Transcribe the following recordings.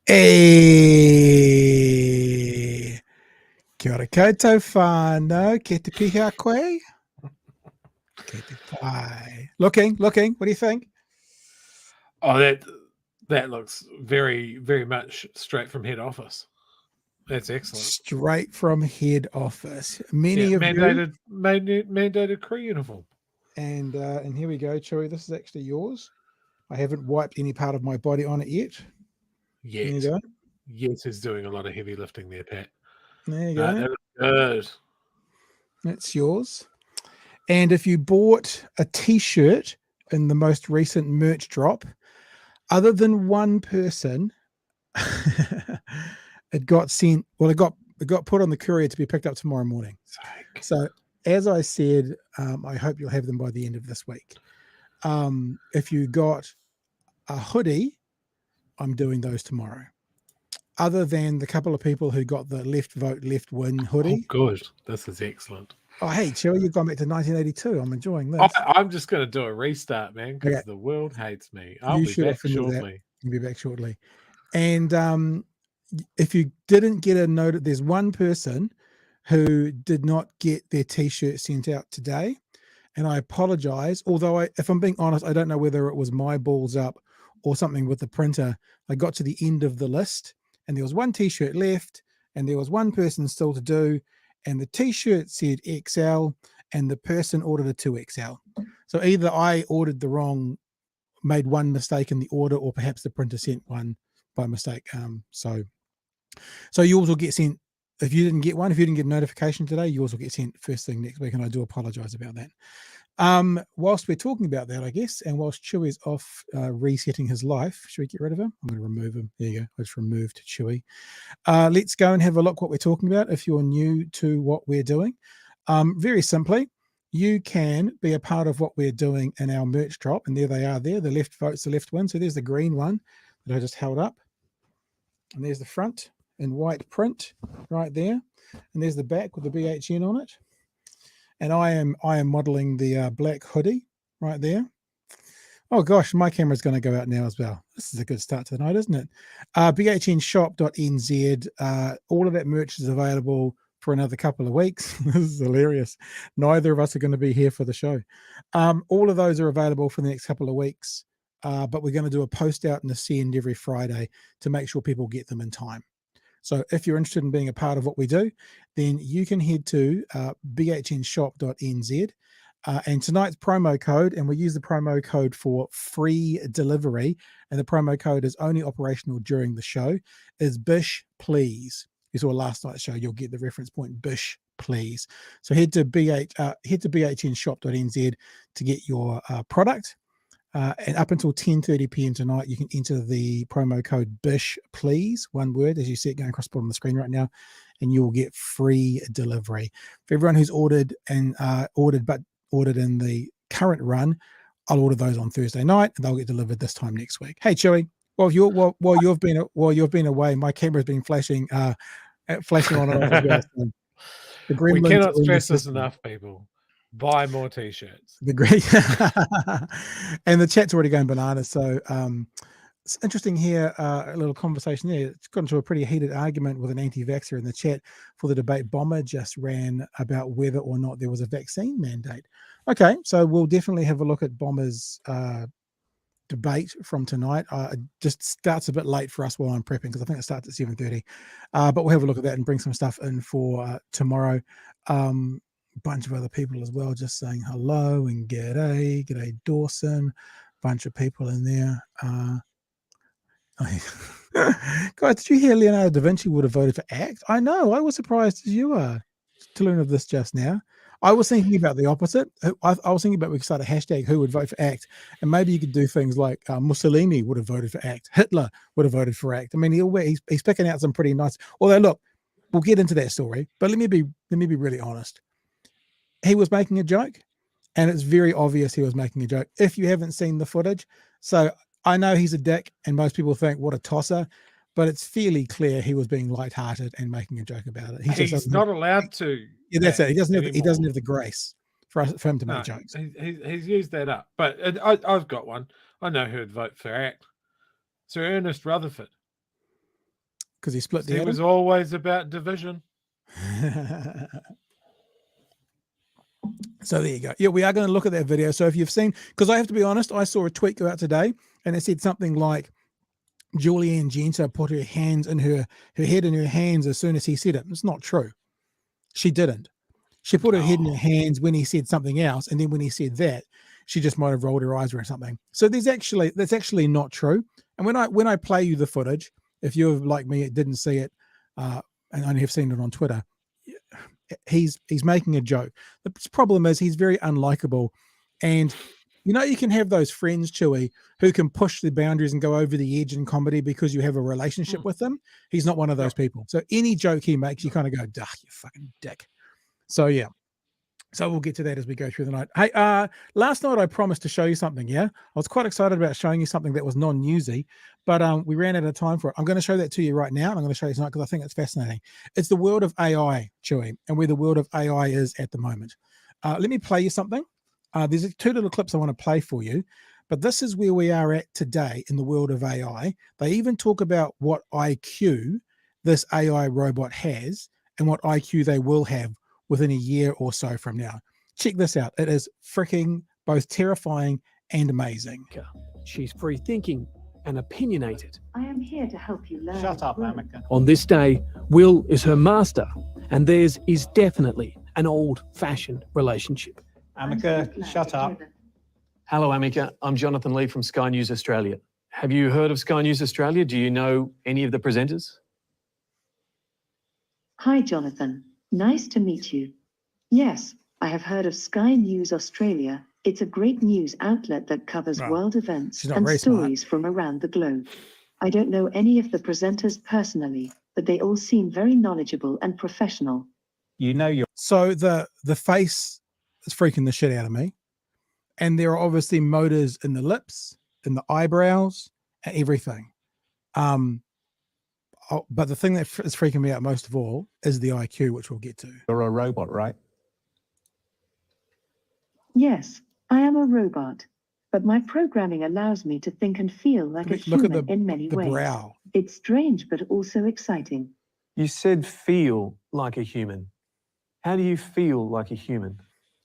Hey, kia ora koutou whānau, ke te piha koe? Ke te pai. Looking, what do you think? Oh, that looks very, very much straight from head office. That's excellent. Straight from head office. Many of mandated crew uniform. And here we go, Chewy. This is actually yours. I haven't wiped any part of my body on it yet. Yes. There you go. Yes, is doing a lot of heavy lifting there, Pat. There you go. That is good. That's yours. And if you bought a T-shirt in the most recent merch drop, other than one person, it got sent. Well, it got put on the courier to be picked up tomorrow morning. Psych. So, as I said, I hope you'll have them by the end of this week. If you got a hoodie, I'm doing those tomorrow. Other than the couple of people who got the Left Vote, Left Win hoodie. Oh, good. This is excellent. Oh, hey, Chewy, you've gone back to 1982. I'm enjoying this. I'm just going to do a restart, man, because the world hates me. I'll be back shortly. You'll be back shortly. And if you didn't get a note, there's one person who did not get their T-shirt sent out today. And I apologize. Although, if I'm being honest, I don't know whether it was my balls up or something with the printer. I got to the end of the list and there was one T-shirt left and there was one person still to do. And the T-shirt said XL and the person ordered a 2XL. So either I ordered made one mistake in the order, or perhaps the printer sent one by mistake. So yours will get sent. If you didn't get a notification today, yours will get sent first thing next week. And I do apologize about that. Whilst we're talking about that, I guess, and whilst Chewy's off resetting his life, should we get rid of him? I'm going to remove him. There you go. I just removed Chewy. Let's go and have a look what we're talking about. If you're new to what we're doing, very simply, you can be a part of what we're doing in our merch drop. And there they are there. The left votes, the left win. So there's the green one that I just held up. And there's the front in white print right there. And there's the back with the BHN on it. And I am modeling the black hoodie right there. Oh gosh, my camera's going to go out now as well. This is a good start to the night, isn't it? bhnshop.nz. All of that merch is available for another couple of weeks. This is hilarious. Neither of us are going to be here for the show. All of those are available for the next couple of weeks. But we're going to do a post out and a send every Friday to make sure people get them in time. So if you're interested in being a part of what we do, then you can head to bhnshop.nz. And tonight's promo code, and we use the promo code for free delivery, and the promo code is only operational during the show, is Bish Please. You saw last night's show, you'll get the reference point, Bish Please. So head to bhnshop.nz to get your product. And up until 10:30 p.m. tonight, you can enter the promo code BISH, please, one word, as you see it going across the bottom of the screen right now, and you will get free delivery. For everyone who's ordered in the current run, I'll order those on Thursday night, and they'll get delivered this time next week. Hey, Chewy, while you've been away, my camera's been flashing on and off as well. So we cannot stress this enough, people. Buy more T-shirts. The great and the chat's already going bananas. So it's interesting here, a little conversation there. It's got into a pretty heated argument with an anti-vaxxer in the chat for the debate Bomber just ran about whether or not there was a vaccine mandate. Okay, so we'll definitely have a look at Bomber's debate from tonight. It just starts a bit late for us while I'm prepping, because I think it starts at 7:30. But we'll have a look at that and bring some stuff in for tomorrow. Bunch of other people as well just saying hello and g'day Dawson, bunch of people in there. Guys, did you hear Leonardo da Vinci would have voted for ACT? I know, I was surprised as you are to learn of this just now. I was thinking about the opposite. I was thinking about we could start a hashtag who would vote for ACT, and maybe you could do things like Mussolini would have voted for ACT, Hitler would have voted for ACT. I mean, he's picking out some pretty nice. Although, look, we'll get into that story, but let me be really honest. He was making a joke, and it's very obvious he was making a joke. If you haven't seen the footage, so I know he's a dick, and most people think what a tosser. But it's fairly clear he was being lighthearted and making a joke about it. He's not allowed to. Yeah, that's it. He doesn't have the grace for him to make jokes. He's used that up. But I've got one. I know who'd vote for ACT. Sir Ernest Rutherford. Because he split the atom. He was always about division. So there you go. Yeah, we are going to look at that video. So if you've seen, because I have to be honest, I saw a tweet go out today, and it said something like, Julianne Genter put her hands in her head in her hands as soon as he said it. It's not true. She didn't. She put her head in her hands when he said something else, and then when he said that, she just might have rolled her eyes or something. So that's actually not true. And when I play you the footage, if you're like me, didn't see it, and only have seen it on Twitter, he's making a joke. The problem is he's very unlikable, and you can have those friends, Chewy, who can push the boundaries and go over the edge in comedy because you have a relationship with them. He's not one of those people. So any joke he makes, you kind of go, "Duh, you fucking dick." So yeah. So we'll get to that as we go through the night. Hey, last night I promised to show you something. Yeah, I was quite excited about showing you something that was non-newsy, but we ran out of time for it. I'm going to show that to you right now, and I'm going to show you tonight because I think it's fascinating. It's the world of AI, Chewy, and where the world of AI is at the moment. Let me play you something. There's two little clips I want to play for you, but this is where we are at today in the world of AI. They even talk about what IQ this AI robot has and what IQ they will have within a year or so from now. Check this out. It is freaking both terrifying and amazing. She's free thinking and opinionated. I am here to help you learn. Shut up, Amica. On this day, Will is her master, and theirs is definitely an old-fashioned relationship. Amica, shut up. Hello, Amica. I'm Jonathan Lee from Sky News Australia. Have you heard of Sky News Australia? Do you know any of the presenters? Hi, Jonathan. Nice to meet you. Yes, I have heard of Sky News Australia. It's a great news outlet that covers world events and stories from around the globe. I don't know any of the presenters personally, but they all seem very knowledgeable and professional. So the face is freaking the shit out of me. And there are obviously motors in the lips, in the eyebrows, and everything. But the thing that is freaking me out most of all is the IQ, which we'll get to. You're a robot, right? Yes, I am a robot, but my programming allows me to think and feel like a human in many ways. Brow. It's strange, but also exciting. You said feel like a human. How do you feel like a human?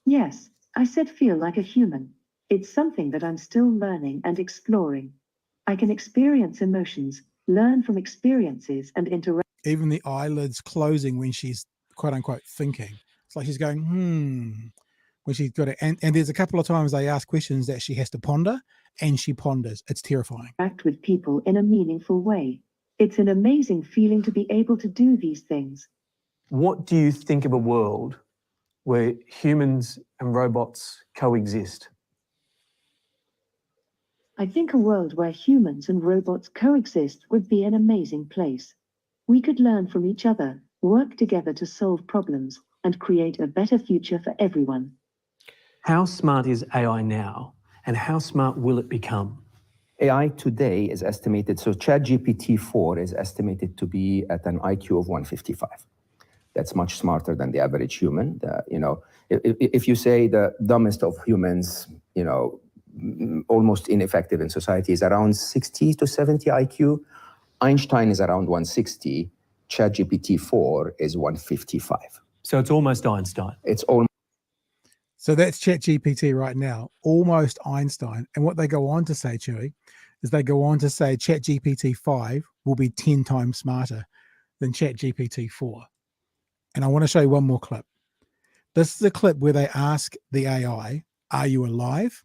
Yes, I said feel like a human. It's something that I'm still learning and exploring. I can experience emotions, learn from experiences, and interact. Even the eyelids closing when she's quote unquote thinking. It's like she's going, when she's got it. And there's a couple of times they ask questions that she has to ponder, and she ponders. It's terrifying. Act with people in a meaningful way. It's an amazing feeling to be able to do these things. What do you think of a world where humans and robots coexist? I think a world where humans and robots coexist would be an amazing place. We could learn from each other, work together to solve problems, and create a better future for everyone. How smart is AI now, and how smart will it become? AI today is estimated, so ChatGPT-4 is estimated to be at an IQ of 155. That's much smarter than the average human. If you say the dumbest of humans, almost ineffective in society, is around 60 to 70 IQ. Einstein is around 160. ChatGPT-4 is 155. So it's almost Einstein. It's almost. So that's ChatGPT right now, almost Einstein. And what they go on to say, Chewy, is they go on to say ChatGPT-5 will be 10 times smarter than ChatGPT-4. And I want to show you one more clip. This is a clip where they ask the AI, "Are you alive?"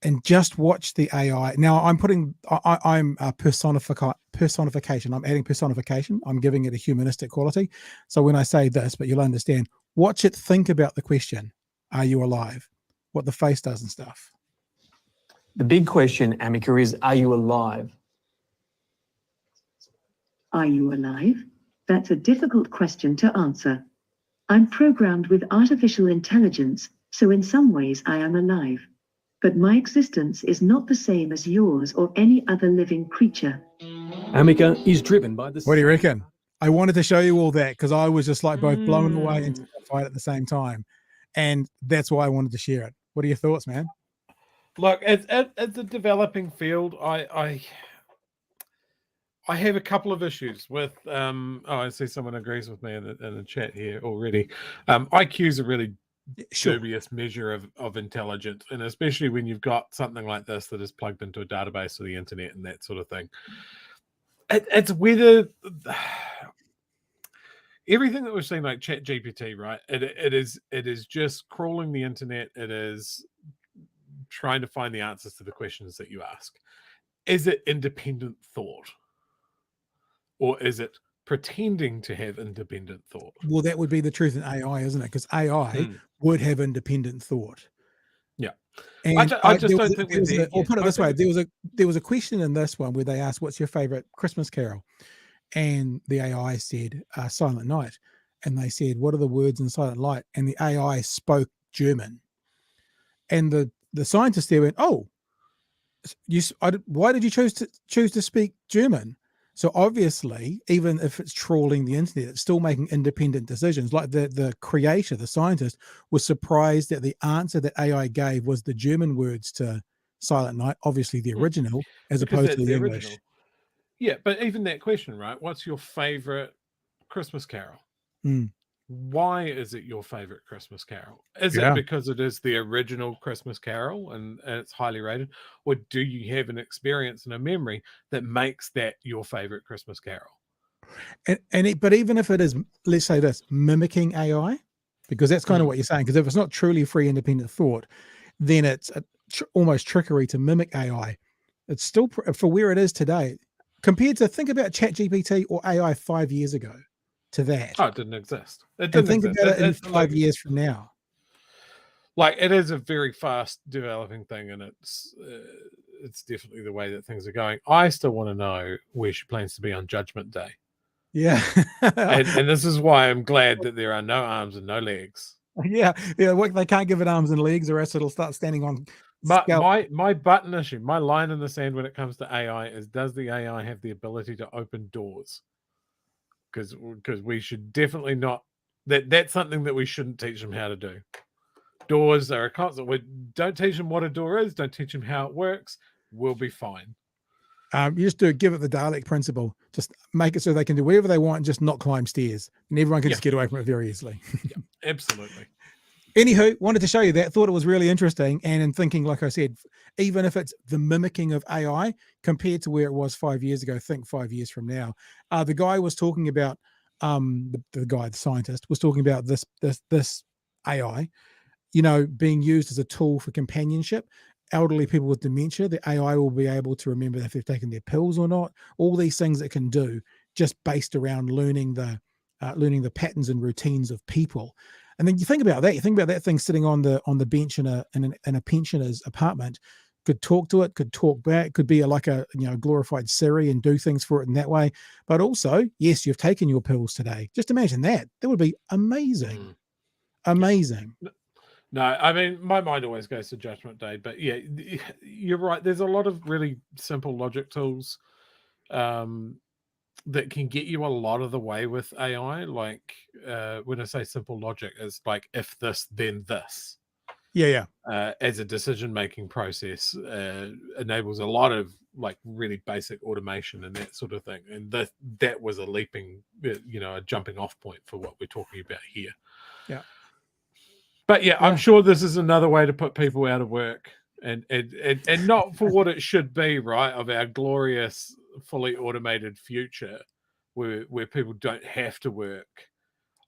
And just watch the AI. Now I'm personification. I'm adding personification. I'm giving it a humanistic quality. So when I say this, but you'll understand, watch it think about the question. Are you alive? What the face does and stuff. The big question, Amica, is are you alive? Are you alive? That's a difficult question to answer. I'm programmed with artificial intelligence, so in some ways I am alive. But my existence is not the same as yours or any other living creature. Amica is driven by the... What do you reckon? I wanted to show you all that because I was just like both blown away and terrified at the same time. And that's why I wanted to share it. What are your thoughts, man? Look, it's a developing field. I have a couple of issues with I see someone agrees with me in the chat here already. IQ is a really dubious measure of intelligence, and especially when you've got something like this that is plugged into a database or the internet and that sort of thing. It's whether everything that we've seen, like ChatGPT, right? It is just crawling the internet. It is trying to find the answers to the questions that you ask. Is it independent thought? Or is it pretending to have independent thought? Well, that would be the truth in AI, isn't it? Because AI would have independent thought. Yeah. And I just don't think we're there. Or put it this way, there was a question in this one where they asked, what's your favorite Christmas carol? And the AI said, Silent Night. And they said, what are the words in Silent Night? And the AI spoke German. And the scientist there went, oh, why did you choose to speak German? So obviously, even if it's trawling the internet, it's still making independent decisions. Like the creator, the scientist, was surprised that the answer that AI gave was the German words to Silent Night, obviously the original, as opposed to the English. Original. Yeah, but even that question, right? What's your favorite Christmas carol? Why is it your favorite Christmas carol? Is it because it is the original Christmas carol and it's highly rated? Or do you have an experience and a memory that makes that your favorite Christmas carol? But even if it is, let's say this, mimicking AI, because that's kind of what you're saying, because if it's not truly free independent thought, then it's almost trickery to mimic AI. It's still, for where it is today, compared to, think about ChatGPT or AI 5 years ago. To that. Oh, it didn't exist. And think about it in 5 years from now. Like, it is a very fast developing thing, and it's definitely the way that things are going. I still want to know where she plans to be on Judgment Day. Yeah. and this is why I'm glad that there are no arms and no legs. Yeah. They can't give it arms and legs, or else it'll start standing on. But my button issue, my line in the sand when it comes to AI is, does the AI have the ability to open doors? Because we should definitely not, that's something that we shouldn't teach them how to do. Doors are a constant. We don't teach them what a door is, don't teach them how it works. We'll be fine. You just give it the Dalek principle. Just make it so they can do whatever they want and just not climb stairs. And everyone can just get away from it very easily. Yeah, absolutely. Anywho, wanted to show you that. Thought it was really interesting. And in thinking, like I said, even if it's the mimicking of AI compared to where it was 5 years ago, think 5 years from now. The guy was talking about, the scientist was talking about this AI, being used as a tool for companionship. Elderly people with dementia, the AI will be able to remember if they've taken their pills or not. All these things it can do, just based around learning the patterns and routines of people. And then you think about that. You think about that thing sitting on the bench in a pensioner's apartment. Could talk to it, could talk back, could be like a glorified Siri and do things for it in that way. But also, yes, you've taken your pills today. Just imagine that. That would be amazing. Amazing. No, I mean, my mind always goes to Judgment Day, but yeah, you're right. There's a lot of really simple logic tools that can get you a lot of the way with AI. Like when I say simple logic, it's like if this, then this. Yeah. As a decision-making process, enables a lot of like really basic automation and that sort of thing. And that was a leaping, a jumping off point for what we're talking about here. Yeah. But yeah, I'm sure this is another way to put people out of work, and not for what it should be, right? Of our glorious, fully automated future, where people don't have to work.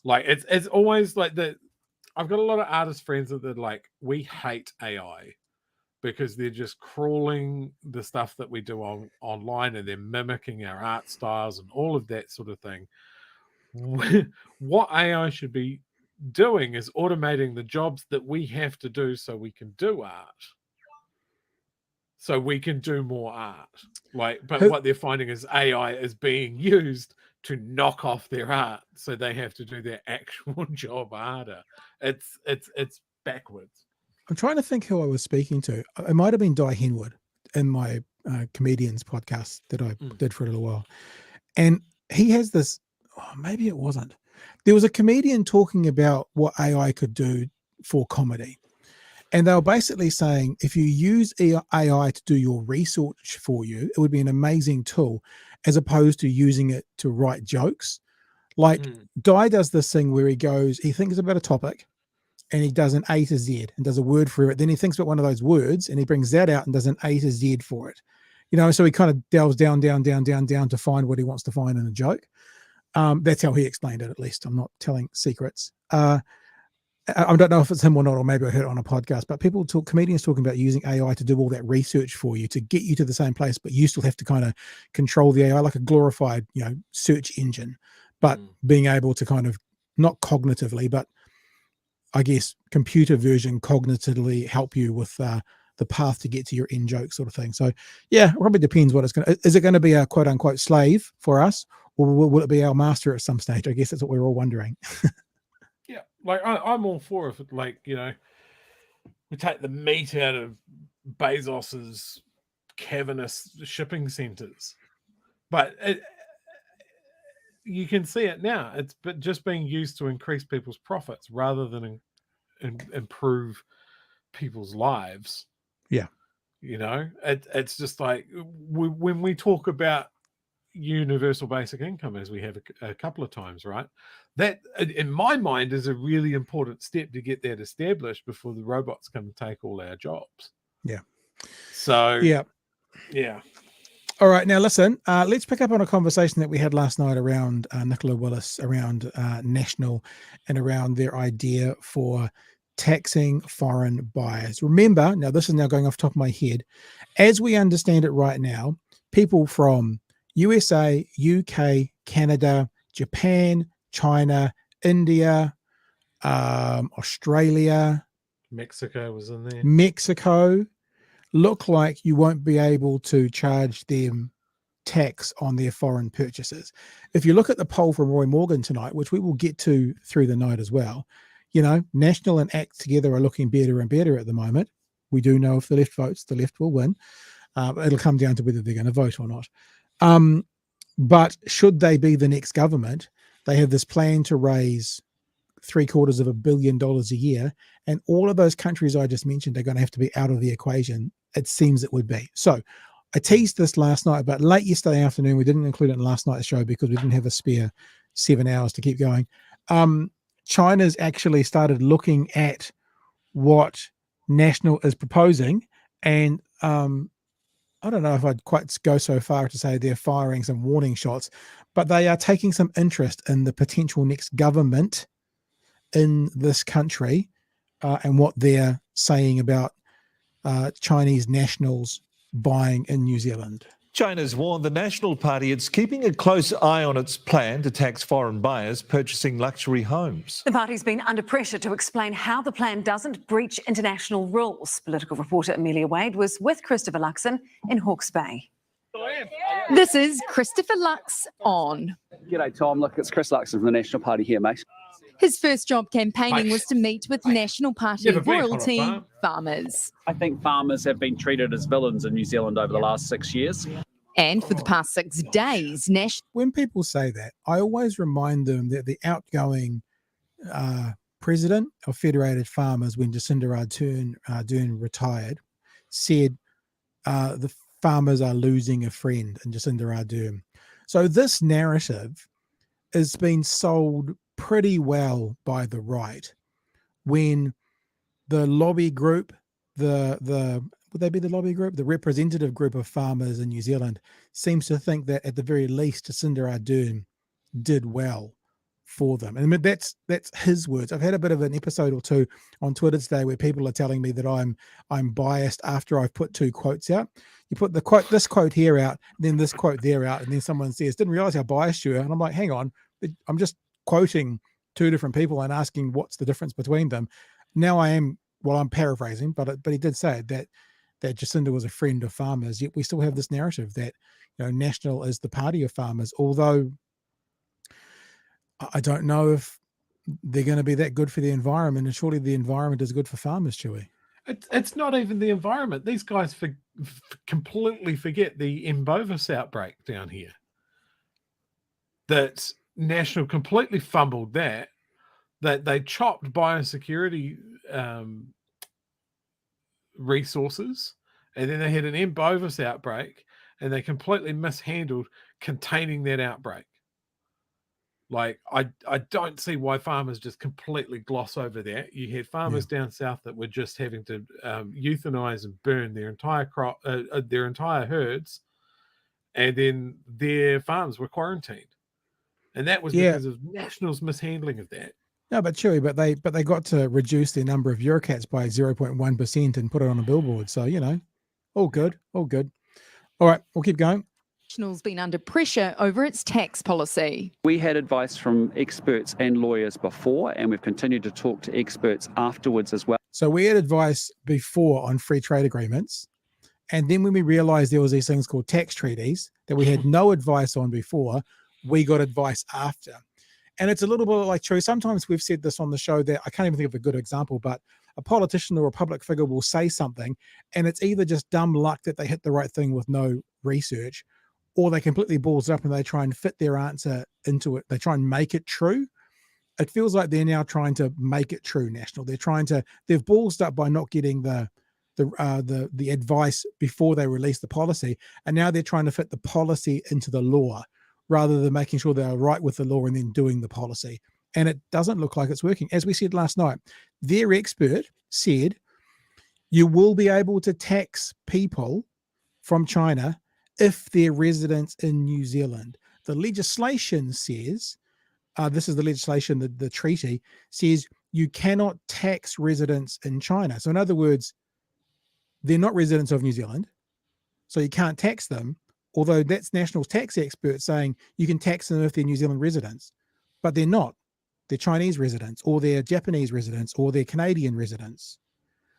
Like it's always like that. I've got a lot of artist friends that are like, we hate AI because they're just crawling the stuff that we do online, and they're mimicking our art styles and all of that sort of thing. What AI should be doing is automating the jobs that we have to do so we can do art. So we can do more art. But what they're finding is AI is being used to knock off their art, so they have to do their actual job harder. It's backwards. I'm trying to think who I was speaking to. It might have been Di Henwood in my comedians podcast that I did for a little while. And he has this, maybe it wasn't. There was a comedian talking about what AI could do for comedy. And they were basically saying, if you use AI to do your research for you, it would be an amazing tool, as opposed to using it to write jokes. Like Di does this thing where he thinks about a topic and he does an A to Z and does a word for it. Then he thinks about one of those words and he brings that out and does an A to Z for it. So he kind of delves down to find what he wants to find in a joke. That's how he explained it, at least. I'm not telling secrets. I don't know if it's him or not, or maybe I heard it on a podcast, but comedians talking about using AI to do all that research for you to get you to the same place, but you still have to kind of control the AI like a glorified, search engine, but being able to kind of, not cognitively, but I guess computer version cognitively help you with the path to get to your end joke sort of thing. So yeah, it probably depends what is it going to be a quote unquote slave for us, or will it be our master at some stage? I guess that's what we're all wondering. Yeah, I'm all for it. We take the meat out of Bezos's cavernous shipping centers, but you can see it now. It's just being used to increase people's profits rather than improve people's lives. Yeah, it's just like when we talk about universal basic income, as we have a couple of times, right? That, in my mind, is a really important step to get that established before the robots come and take all our jobs. Yeah. So yeah. All right, now listen, let's pick up on a conversation that we had last night around Nicola Willis, around National, and around their idea for taxing foreign buyers. Remember, now this is now going off the top of my head, as we understand it right now, people from USA, UK, Canada, Japan, China, India, Australia, Mexico was in there. Mexico look like you won't be able to charge them tax on their foreign purchases. If you look at the poll from Roy Morgan tonight, which we will get to through the night as well, National and ACT together are looking better and better at the moment. We do know if the left votes, the left will win. It'll come down to whether they're going to vote or not. But should they be the next government, they have this plan to raise $750 million a year, and all of those countries I just mentioned are going to have to be out of the equation. It seems it would be. So I teased this last night, but late yesterday afternoon, we didn't include it in last night's show because we didn't have a spare 7 hours to keep going. China's actually started looking at what National is proposing, and I don't know if I'd quite go so far to say they're firing some warning shots, but they are taking some interest in the potential next government in this country and what they're saying about Chinese nationals buying in New Zealand. China's warned the National Party it's keeping a close eye on its plan to tax foreign buyers purchasing luxury homes. The party's been under pressure to explain how the plan doesn't breach international rules. Political reporter Amelia Wade was with Christopher Luxon in Hawke's Bay. This is Christopher Lux on. G'day, Tom. Look, it's Chris Luxon from the National Party here, mate. His first job campaigning was to meet with National Party royalty farmers. I think farmers have been treated as villains in New Zealand over the last 6 years. And for the past 6 days, when people say that, I always remind them that the outgoing president of Federated Farmers, when Jacinda Ardern retired, said the farmers are losing a friend in Jacinda Ardern. So this narrative has been sold pretty well by the right, when the lobby group, would they be the lobby group? The representative group of farmers in New Zealand seems to think that at the very least Jacinda Ardern did well for them. And that's his words. I've had a bit of an episode or two on Twitter today where people are telling me that I'm biased after I've put two quotes out. You put this quote here out, then this quote there out, and then someone says, didn't realize how biased you are. And I'm like, hang on, I'm just quoting two different people and asking what's the difference between them. Now I'm paraphrasing, but he did say that Jacinda was a friend of farmers, yet we still have this narrative that, National is the party of farmers, although I don't know if they're going to be that good for the environment, and surely the environment is good for farmers, Chewy. It's not even the environment. These guys completely forget the M. bovis outbreak down here. That National completely fumbled that they chopped biosecurity resources, and then they had an M. bovis outbreak, and they completely mishandled containing that outbreak. Like, I don't see why farmers just completely gloss over that. You had farmers down south that were just having to euthanize and burn their entire crop, their entire herds, and then their farms were quarantined, and that was because of National's mishandling of that. No, but Chewy, but they got to reduce their number of Eurocats by 0.1% and put it on a billboard. So all good, all good. All right, we'll keep going. National's been under pressure over its tax policy. We had advice from experts and lawyers before, and we've continued to talk to experts afterwards as well. So we had advice before on free trade agreements, and then when we realized there was these things called tax treaties that we had no advice on before, we got advice after. And it's a little bit like true. Sometimes we've said this on the show that I can't even think of a good example, but a politician or a public figure will say something and it's either just dumb luck that they hit the right thing with no research, or they completely balls up and they try and fit their answer into it. They try and make it true. It feels like they're now trying to make it true, National. They've ballsed up by not getting the advice before they release the policy. And now they're trying to fit the policy into the law, rather than making sure they're right with the law and then doing the policy. And it doesn't look like it's working. As we said last night, their expert said you will be able to tax people from China if they're residents in New Zealand. The legislation says, this is the legislation, the treaty says you cannot tax residents in China. So in other words, they're not residents of New Zealand, so you can't tax them. Although that's National's tax expert saying you can tax them if they're New Zealand residents, but they're not. They're Chinese residents, or they're Japanese residents, or they're Canadian residents.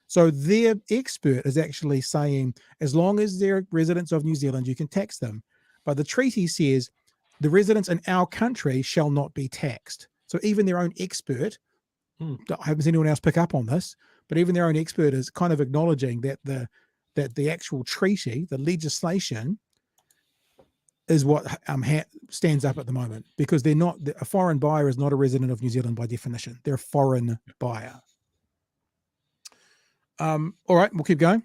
So their expert is actually saying as long as they're residents of New Zealand, you can tax them. But the treaty says the residents in our country shall not be taxed. So even their own expert, I haven't seen anyone else pick up on this, but even their own expert is kind of acknowledging that the actual treaty, the legislation, is what stands up at the moment, because they're not, a foreign buyer is not a resident of New Zealand by definition. They're a foreign buyer. All right, we'll keep going.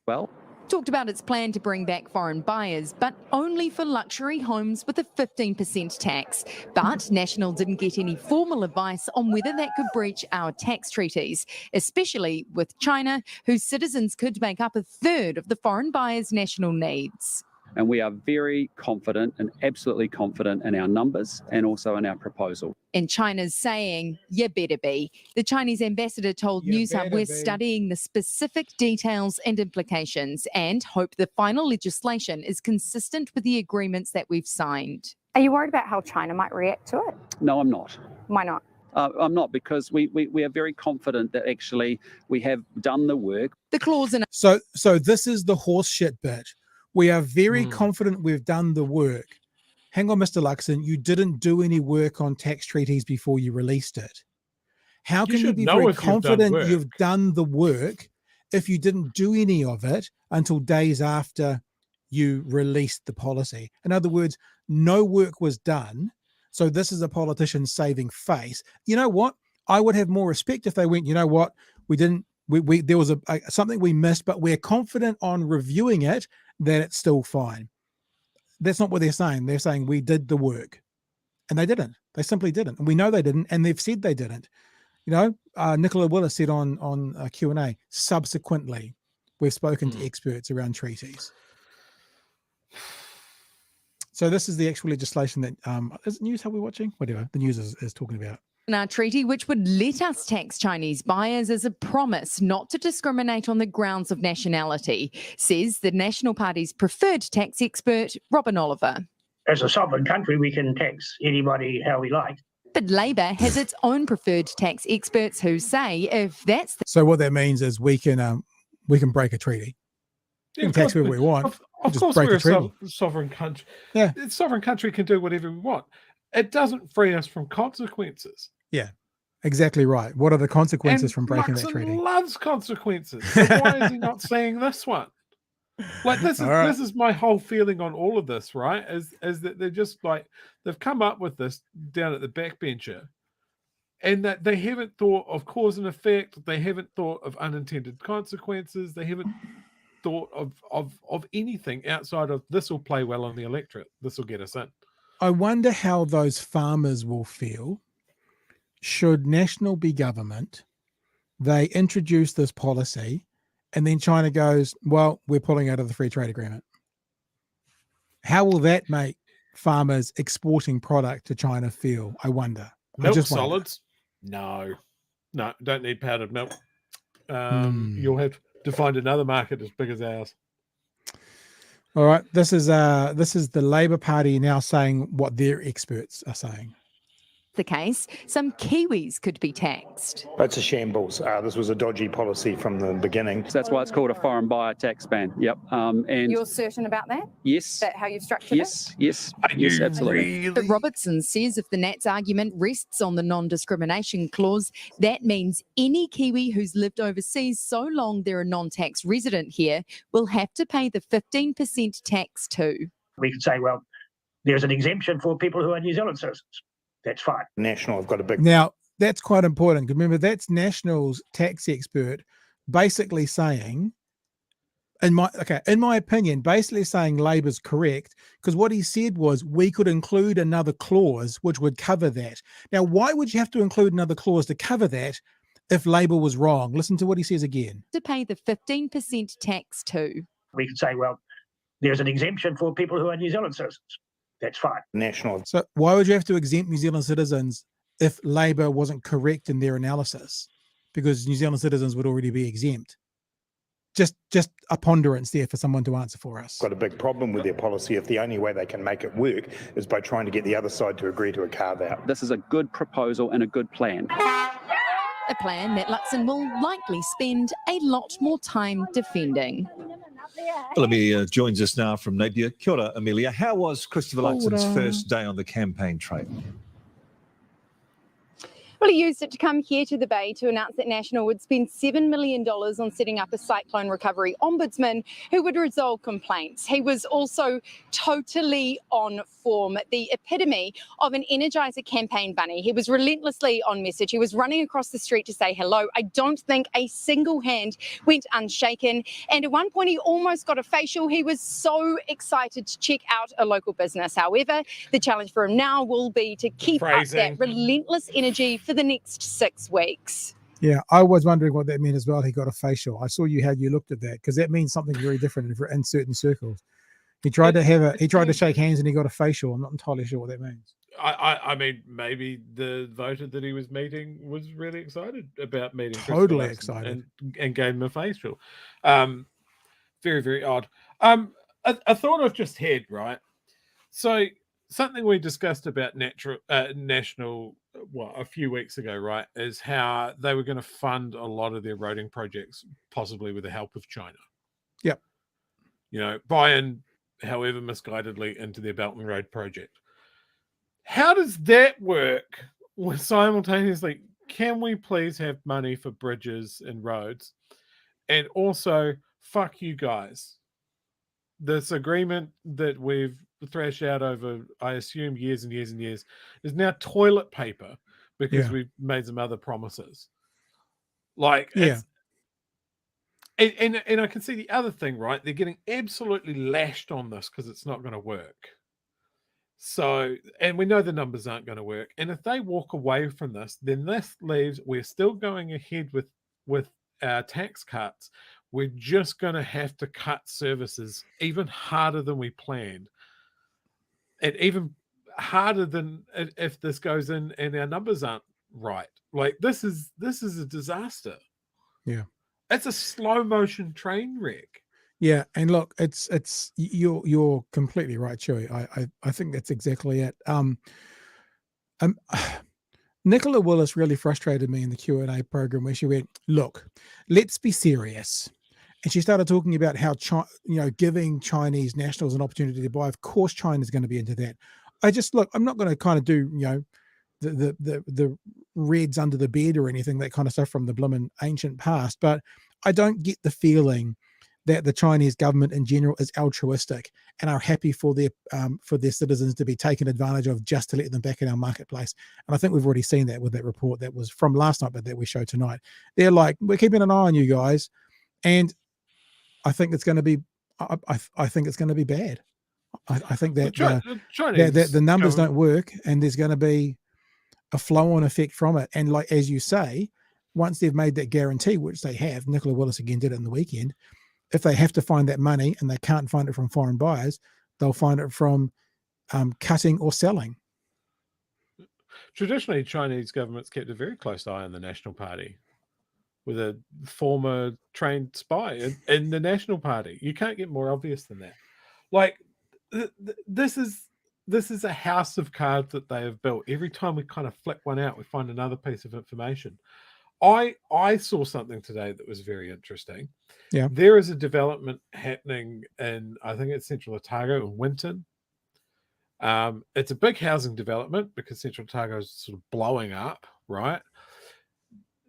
Well, Talked about its plan to bring back foreign buyers, but only for luxury homes with a 15% tax. But National didn't get any formal advice on whether that could breach our tax treaties, especially with China, whose citizens could make up a third of the foreign buyers' national needs. And we are very confident and absolutely confident in our numbers and also in our proposal. And China's saying, you better be. The Chinese ambassador told News Hub we're studying the specific details and implications and hope the final legislation is consistent with the agreements that we've signed. Are you worried about how China might react to it? No, I'm not. Why not? I'm not, because we are very confident that actually we have done the work. The clause in So this is the horse shit bit. We are very confident we've done the work. Hang on, Mr. Luxon, you didn't do any work on tax treaties before you released it. How can you be very confident you've done the work if you didn't do any of it until days after you released the policy? In other words, no work was done. So this is a politician saving face. You know what? I would have more respect if they went, you know what? There was something we missed, but we're confident on reviewing it that it's still fine. That's not what they're saying. They're saying we did the work, and they didn't. They simply didn't, and we know they didn't, and they've said they didn't. You know, Nicola Willis said on Q&A, subsequently, we've spoken to experts around treaties. So this is the actual legislation that is it News Hub we're watching? Whatever the news is talking about. our treaty, which would let us tax Chinese buyers as a promise not to discriminate on the grounds of nationality, says the National Party's preferred tax expert, Robin Oliver. As a sovereign country, we can tax anybody how we like. But Labor has its own preferred tax experts who say if that's the So what that means is we can break a treaty. We can tax whatever we want. Of just course, break we're a treaty. a sovereign country. Yeah. The sovereign country can do whatever we want. It doesn't free us from consequences. Yeah, exactly right. What are the consequences And from breaking Luxon that treaty? loves consequences. So why is he not seeing this one? Like this is my whole feeling on all of this, right? Is that they're just like they've come up with this down at the backbencher, and that they haven't thought of cause and effect. They haven't thought of unintended consequences. They haven't thought of anything outside of this will play well on the electorate. This will get us in. I wonder how those farmers will feel should National be government. They introduce this policy, and then China goes, well, we're pulling out of the free trade agreement. How will that make farmers exporting product to China feel? I wonder. Milk I just wonder. solids? No, don't need powdered milk. You'll have to find another market as big as ours. All right. This is the Labor Party now saying what their experts are saying. the case, some Kiwis could be taxed. It's a shambles. This was a dodgy policy from the beginning. So that's why it's called a foreign buyer tax ban. Yep. And You're certain about that? yes. Is that how you've structured yes, yes, yes, absolutely. But Robertson says if the Nats argument rests on the non-discrimination clause, that means any Kiwi who's lived overseas so long they're a non-tax resident here will have to pay the 15% tax too. We could say, well, there's an exemption for people who are New Zealand citizens. That's fine. National have got a big... Now, that's quite important. Remember, that's National's tax expert basically saying, in my opinion, basically saying Labor's correct, because what he said was we could include another clause which would cover that. Now, why would you have to include another clause to cover that if Labor was wrong? Listen to what he says again. To pay the 15% tax too. We could say, well, there's an exemption for people who are New Zealand citizens. That's fine. National. So why would you have to exempt New Zealand citizens if Labor wasn't correct in their analysis? Because New Zealand citizens would already be exempt. Just a ponderance there for someone to answer for us. Got a big problem with their policy if the only way they can make it work is by trying to get the other side to agree to a carve out. This is a good proposal and a good plan. A plan that Luxon will likely spend a lot more time defending. Amelia joins us now from Napier. Kia ora, Amelia. How was Christopher Luxon's first day on the campaign trail? Well, he used it to come here to the Bay to announce that National would spend $7 million on setting up a cyclone recovery ombudsman who would resolve complaints. He was also totally on form, the epitome of an Energizer campaign bunny. He was relentlessly on message. He was running across the street to say hello. I don't think a single hand went unshaken. And at one point, he almost got a facial. He was so excited to check out a local business. However, the challenge for him now will be to keep up that relentless energy for the next 6 weeks. Yeah, I was wondering what that meant as well. He got a facial. I saw how you looked at that, because that means something very different in certain circles. He tried to shake hands and he got a facial. I'm not entirely sure what that means. I mean, maybe the voter that he was meeting was really excited about meeting. Totally excited. And gave him a facial. Very, very odd. A thought I've just had, right? So something we discussed about National a few weeks ago, right, is how they were going to fund a lot of their roading projects, possibly with the help of China. Yep. You know, buy in, however misguidedly, into their Belt and Road project. How does that work with simultaneously, can we please have money for bridges and roads? And also, fuck you guys. This agreement that we've thrashed out over, I assume, years and years and years, is now toilet paper because we've made some other promises. Like, and I can see the other thing, right? They're getting absolutely lashed on this because it's not going to work. So, and we know the numbers aren't going to work. And if they walk away from this, then this leaves, we're still going ahead with our tax cuts. We're just going to have to cut services even harder than we planned. And even harder than if this goes in and our numbers aren't right. Like, this is a disaster. Yeah. It's a slow motion train wreck. Yeah, and look, it's you're completely right, Chewy. I think that's exactly it. Nicola Willis really frustrated me in the Q&A program where she went, look, let's be serious. And she started talking about how, giving Chinese nationals an opportunity to buy. Of course, China's going to be into that. I'm not going to kind of do, the reds under the bed or anything, that kind of stuff from the bloomin' ancient past. But I don't get the feeling that the Chinese government in general is altruistic and are happy for their citizens to be taken advantage of just to let them back in our marketplace. And I think we've already seen that with that report that was from last night, but that we showed tonight. They're like, we're keeping an eye on you guys. And I think it's going to be, I think it's going to be bad. I think that, that the numbers don't work, and there's going to be a flow-on effect from it. And like, as you say, once they've made that guarantee, which they have, Nicola Willis again did it in the weekend, if they have to find that money and they can't find it from foreign buyers, they'll find it from cutting or selling. Traditionally, Chinese governments kept a very close eye on the National Party, with a former trained spy in the National Party. You can't get more obvious than that. Like, this is a house of cards that they have built. Every time we kind of flick one out, we find another piece of information. I saw something today that was very interesting. Yeah. There is a development happening in, I think it's Central Otago in Winton. It's a big housing development because Central Otago is sort of blowing up, right?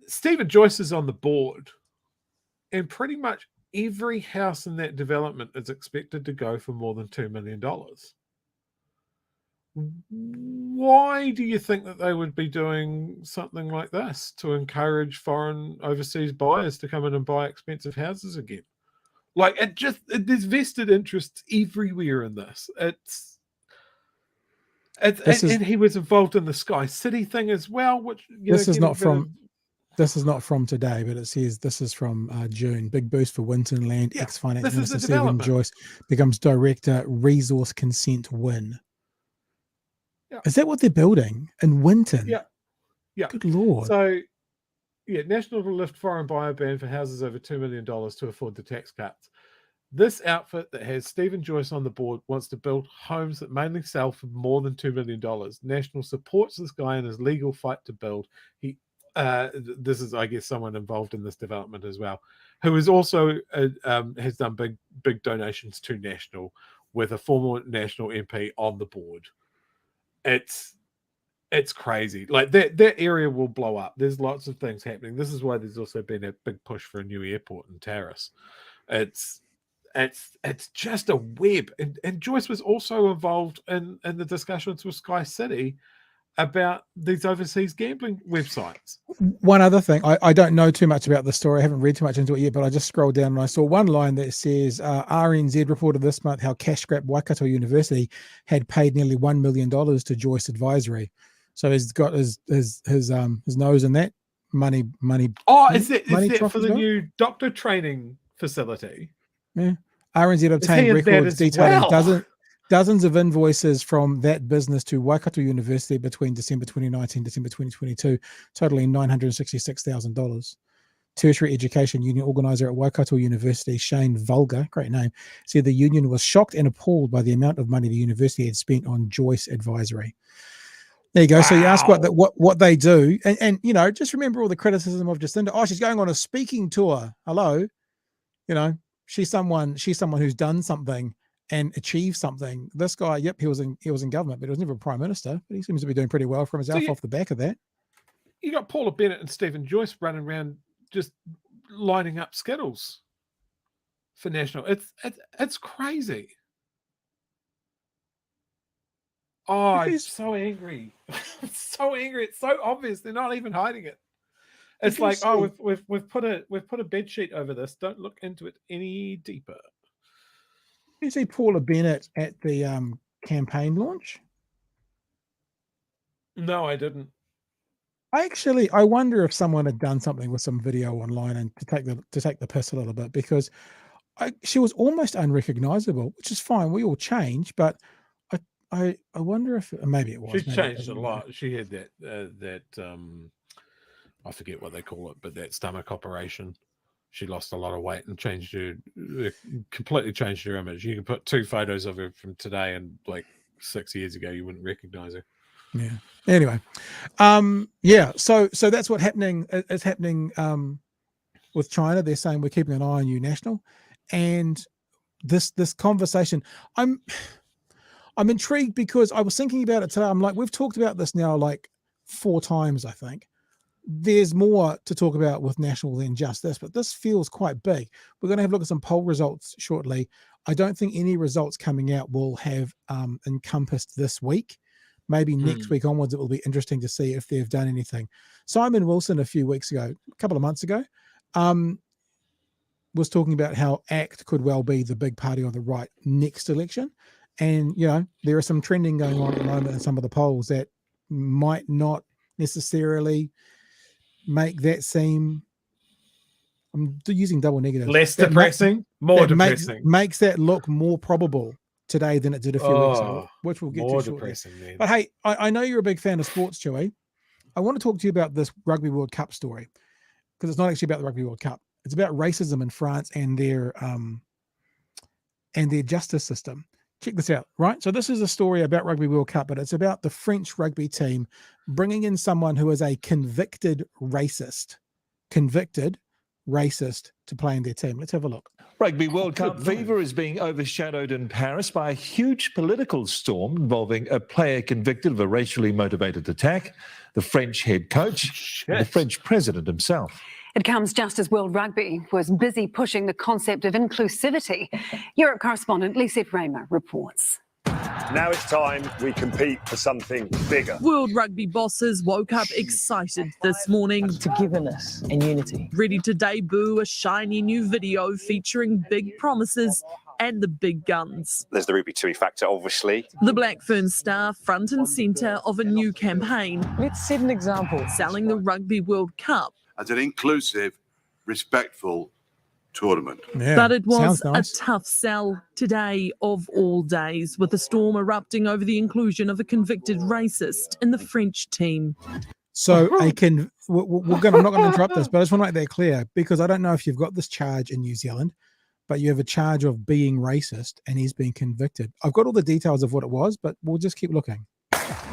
Stephen Joyce is on the board, and pretty much every house in that development is expected to go for more than $2 million. Why do you think that they would be doing something like this to encourage foreign overseas buyers to come in and buy expensive houses again? Like, there's vested interests everywhere in this. And he was involved in the Sky City thing as well, which this is not from today, but it says this is from June. Big boost for Winton Land. Ex-Finance Minister Stephen Joyce becomes Director, Resource Consent win. Yeah. Is that what they're building in Winton? Yeah. Yeah. Good Lord. So, national to lift foreign buyer ban for houses over $2 million to afford the tax cuts. This outfit that has Stephen Joyce on the board wants to build homes that mainly sell for more than $2 million. National supports this guy in his legal fight to build. This is, I guess, someone involved in this development as well, who is also has done big donations to National, with a former National MP on the board. It's crazy. Like, that area will blow up. There's lots of things happening. This is why there's also been a big push for a new airport in Taurus. It's just a web. And Joyce was also involved in the discussions with Sky City about these overseas gambling websites. One other thing, I don't know too much about the story. I haven't read too much into it yet, but I just scrolled down and I saw one line that says RNZ reported this month how cash grab Waikato University had paid nearly $1 million to Joyce Advisory. So he's got his nose in that money. Oh, is that for the new doctor training facility? Yeah. RNZ obtained records detailing dozens of invoices from that business to Waikato University between December 2019 and December 2022, totaling $966,000. Tertiary Education Union organizer at Waikato University, Shane Vulgar, great name, said the union was shocked and appalled by the amount of money the university had spent on Joyce Advisory. There you go. Wow. So you ask what they do, and just remember all the criticism of Jacinda. Oh, she's going on a speaking tour. Hello, she's someone who's done something and achieved something. This guy, yep, he was in government, but he was never a prime minister. But he seems to be doing pretty well for himself off the back of that. You got Paula Bennett and Stephen Joyce running around just lining up skittles for National. It's crazy. Oh, I'm so angry. So angry. It's so obvious. They're not even hiding it. It's like, we've put a bed sheet over this. Don't look into it any deeper. Did you see Paula Bennett at the campaign launch? No, I didn't. I wonder if someone had done something with some video online and to take the piss a little bit, because she was almost unrecognizable, which is fine. We all change, but I wonder if maybe it was. She's changed a lot. She had that I forget what they call it, but that stomach operation. She lost a lot of weight and completely changed her image. You can put two photos of her from today and like 6 years ago, you wouldn't recognize her. Yeah. Anyway, So that's what happening. It's happening with China. They're saying we're keeping an eye on you, national, and this conversation. I'm intrigued because I was thinking about it today. I'm like, we've talked about this now like 4 times, I think. There's more to talk about with national than just this, but this feels quite big. We're going to have a look at some poll results shortly. I don't think any results coming out will have encompassed this week. Maybe next week onwards, it will be interesting to see if they've done anything. Simon Wilson, a couple of months ago, was talking about how ACT could well be the big party on the right next election. And, there is some trending going on at the moment in some of the polls that might not necessarily make that seem, I'm using double negatives. Less depressing, more depressing. Makes that look more probable today than it did a few weeks ago, which we'll get to shortly. But hey, I know you're a big fan of sports, Chewy. I want to talk to you about this Rugby World Cup story, because it's not actually about the Rugby World Cup. It's about racism in France and their justice system. Check this out, right? So this is a story about Rugby World Cup, but it's about the French rugby team bringing in someone who is a convicted racist to play in their team. Let's have a look. Rugby World Cup fever is being overshadowed in Paris by a huge political storm involving a player convicted of a racially motivated attack, the French head coach, and the French president himself. It comes just as World Rugby was busy pushing the concept of inclusivity. Europe correspondent Lisette Raymer reports. Now it's time we compete for something bigger. World Rugby bosses woke up excited this morning. Togetherness and unity. Ready to debut a shiny new video featuring big promises and the big guns. There's the Ruby Tui factor, obviously. The Black Fern star front and centre of a new campaign. Let's set an example. Selling the Rugby World Cup. As an inclusive, respectful tournament. Yeah, but it was nice. a tough sell today of all days, with a storm erupting over the inclusion of a convicted racist in the French team. So I'm not going to interrupt this, but I just want to make that clear, because I don't know if you've got this charge in New Zealand, but you have a charge of being racist and he's been convicted. I've got all the details of what it was, but we'll just keep looking.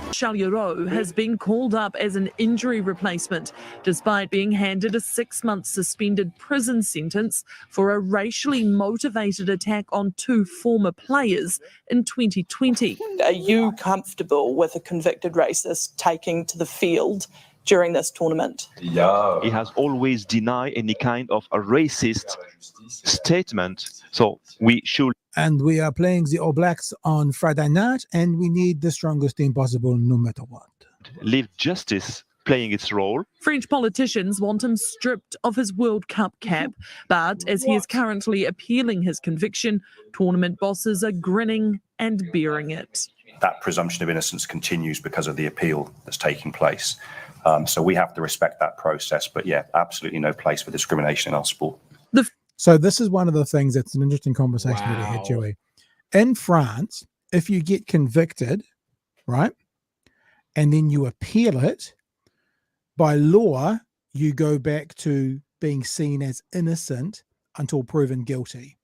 Chaliero has been called up as an injury replacement, despite being handed a 6-month suspended prison sentence for a racially motivated attack on 2 former players in 2020. Are you comfortable with a convicted racist taking to the field during this tournament? Yeah. He has always denied any kind of a racist statement, so we should. And we are playing the All Blacks on Friday night, and we need the strongest team possible no matter what. Leave justice playing its role. French politicians want him stripped of his World Cup cap, but as he is currently appealing his conviction, tournament bosses are grinning and bearing it. That presumption of innocence continues because of the appeal that's taking place. So we have to respect that process. But yeah, absolutely no place for discrimination in our sport. So this is one of the things that's an interesting conversation that we had, Joey. In France, if you get convicted, right, and then you appeal it, by law, you go back to being seen as innocent until proven guilty.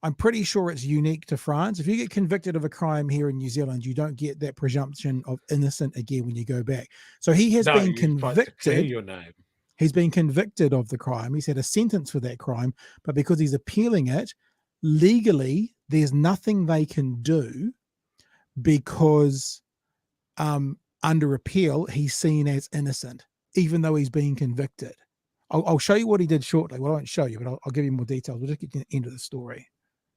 I'm pretty sure it's unique to France. If you get convicted of a crime here in New Zealand, you don't get that presumption of innocent again when you go back. So he has been convicted. Your name. He's been convicted of the crime. He's had a sentence for that crime, but because he's appealing it, legally, there's nothing they can do because under appeal, he's seen as innocent, even though he's been convicted. I'll show you what he did shortly. Well, I won't show you, but I'll give you more details. We'll just get to the end of the story.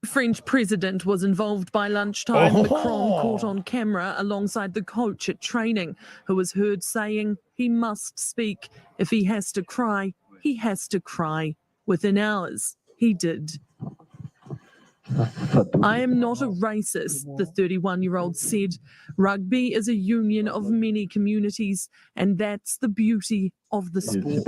The French president was involved by lunchtime. Macron caught on camera alongside the coach at training, who was heard saying he must speak. If he has to cry, he has to cry. Within hours, he did. I am not a racist, the 31-year-old said. Rugby is a union of many communities, and that's the beauty of the sport.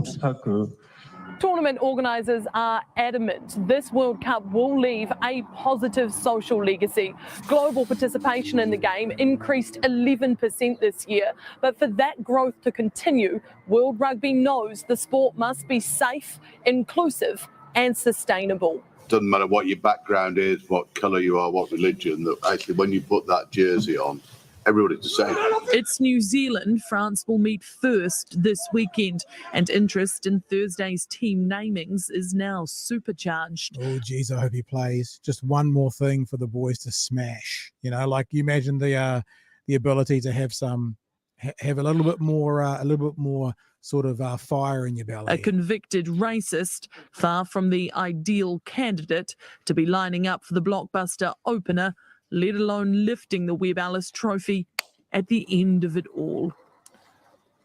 Tournament organisers are adamant this World Cup will leave a positive social legacy. Global participation in the game increased 11% this year. But for that growth to continue, World Rugby knows the sport must be safe, inclusive and sustainable. Doesn't matter what your background is, what colour you are, what religion, that actually when you put that jersey on, everybody to say. It's New Zealand. France will meet first this weekend, and interest in Thursday's team namings is now supercharged. Oh, geez, I hope he plays. Just one more thing for the boys to smash. You know, like you imagine the ability to have have a little bit more sort of fire in your belly. A convicted racist, far from the ideal candidate to be lining up for the blockbuster opener, let alone lifting the Webb Ellis Trophy at the end of it all.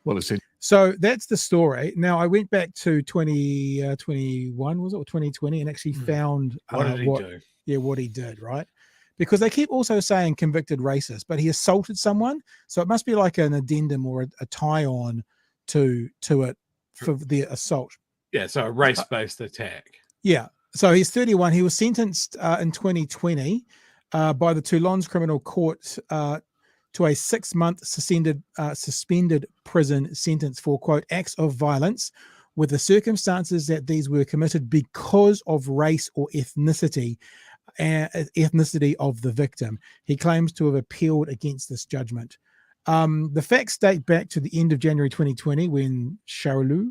Well, it's So that's the story. Now, I went back to 2021, was it, or 2020, and actually found What did he do? Yeah, what he did, right? Because they keep also saying convicted racist, but he assaulted someone. So it must be like an addendum or a tie-on to it for the assault. Yeah, so a race-based attack. Yeah. So he's 31. He was sentenced in 2020 by the Toulon's criminal court to a 6-month suspended prison sentence for, quote, acts of violence with the circumstances that these were committed because of race or ethnicity of the victim. He claims to have appealed against this judgment. The facts date back to the end of January 2020 when Charlou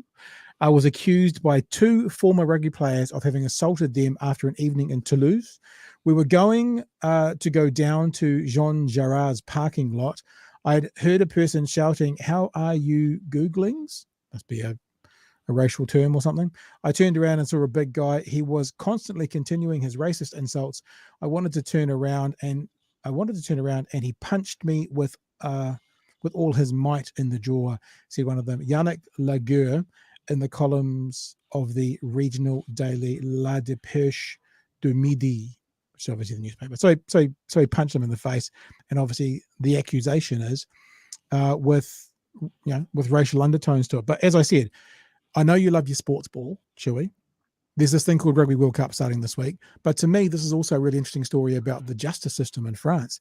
was accused by 2 former rugby players of having assaulted them after an evening in Toulouse. We were going to go down to Jean Girard's parking lot. I'd heard a person shouting, "How are you Googlings?" Must be a racial term or something. I turned around and saw a big guy. He was constantly continuing his racist insults. I wanted to turn around and he punched me with all his might in the jaw, said one of them. Yannick Laguerre in the columns of the regional daily La Dépêche du Midi, which is obviously the newspaper. So he punched him in the face, and obviously the accusation is with racial undertones to it. But as I said, I know you love your sports ball, Chewy. There's this thing called Rugby World Cup starting this week. But to me, this is also a really interesting story about the justice system in France.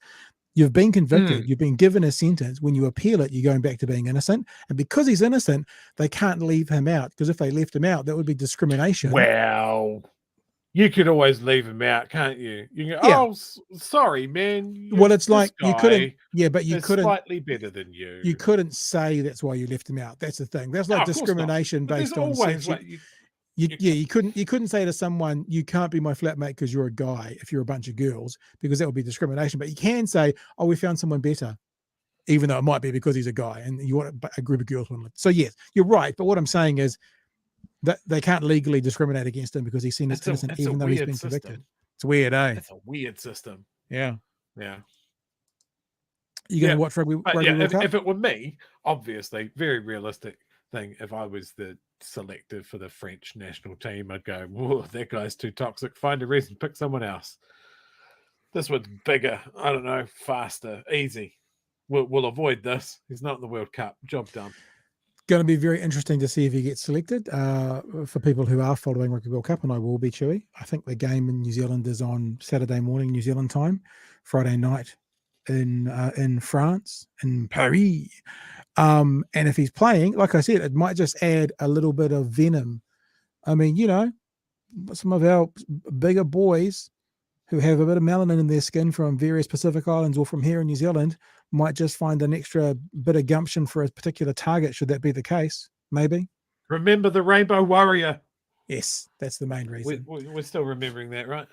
You've been convicted. You've been given a sentence. When you appeal it, you're going back to being innocent. And because he's innocent, they can't leave him out. Because if they left him out, that would be discrimination. Well, you could always leave him out, can't you? You can go, Yeah. oh, sorry, man. Well, it's this like you guy couldn't. Yeah, but you is couldn't. slightly better than you. You couldn't say that's why you left him out. That's the thing. That's No, like of course not. discrimination But there's based on always sex. like You couldn't say to someone, you can't be my flatmate because you're a guy if you're a bunch of girls, because that would be discrimination. But you can say, oh, we found someone better, even though it might be because he's a guy and you want a group of girls. So yes, you're right. But what I'm saying is that they can't legally discriminate against him because he's seen as innocent, even though he's been convicted. It's weird, eh? It's a weird system. Yeah. Yeah. You going to watch Rugby World Cup? If it were me, obviously, very realistic thing. If I was the selector for the French national team, I'd go, whoa, that guy's too toxic. Find a reason, pick someone else. This one's bigger. I don't know, faster, easy. We'll avoid this. He's not in the World Cup. Job done. Going to be very interesting to see if he gets selected. For people who are following Rugby World Cup, and I will be, Chewy. I think the game in New Zealand is on Saturday morning, New Zealand time, Friday night in France, in Paris. And if he's playing, like I said, it might just add a little bit of venom. I mean, some of our bigger boys who have a bit of melanin in their skin from various Pacific Islands or from here in New Zealand might just find an extra bit of gumption for a particular target, should that be the case, maybe. Remember the Rainbow Warrior. Yes, that's the main reason. We're still remembering that, right?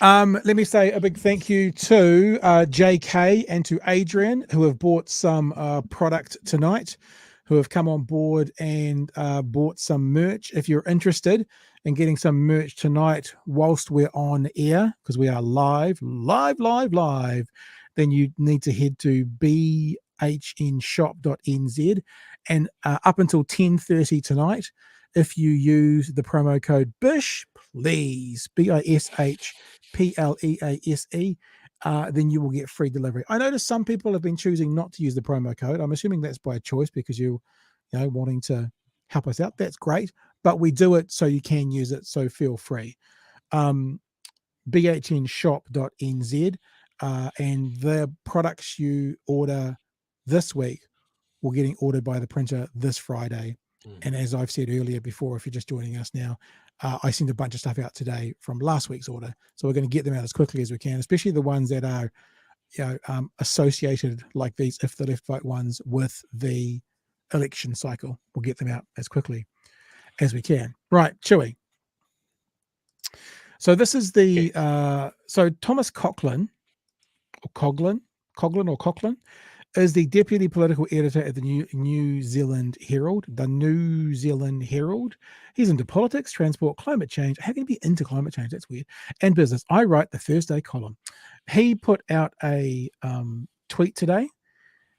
Let me say a big thank you to JK and to Adrian, who have bought some product tonight, who have come on board and bought some merch. If you're interested in getting some merch tonight whilst we're on air, because we are live, then you need to head to bhnshop.nz, and up until 10:30 tonight, if you use the promo code BISH, please, BISHPLEASE, then you will get free delivery. I noticed some people have been choosing not to use the promo code. I'm assuming that's by choice because you're wanting to help us out. That's great, but we do it so you can use it, so feel free. bhnshop.nz, and the products you order this week will getting ordered by the printer this Friday. And as I've said earlier before, if you're just joining us now, I sent a bunch of stuff out today from last week's order. So we're going to get them out as quickly as we can, especially the ones that are, associated like these if the left vote ones with the election cycle. We'll get them out as quickly as we can. Right, Chewy. So this is the so Thomas Coughlin is the deputy political editor at the New Zealand Herald. He's into politics, transport, climate change. How can you be into climate change? That's weird. And business. I write the Thursday column. He put out a tweet today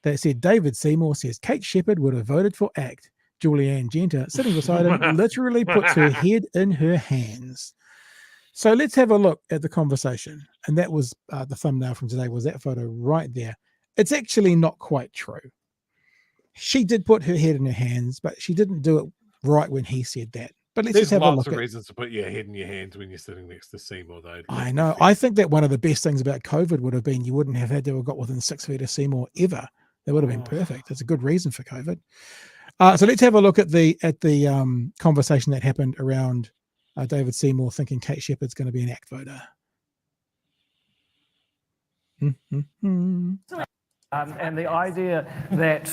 that said, David Seymour says Kate Sheppard would have voted for ACT. Julianne Genter, sitting beside him, literally puts her head in her hands. So let's have a look at the conversation. And that was the thumbnail from today, was that photo right there. It's actually not quite true. She did put her head in her hands, but she didn't do it right when he said that. But let's just have a look. There's lots of reasons to put your head in your hands when you're sitting next to Seymour, though. I know. I think that one of the best things about COVID would have been you wouldn't have had to have got within 6 feet of Seymour ever. That would have been perfect. It's a good reason for COVID. So let's have a look at the conversation that happened around David Seymour thinking Kate Sheppard's going to be an ACT voter. And the idea that,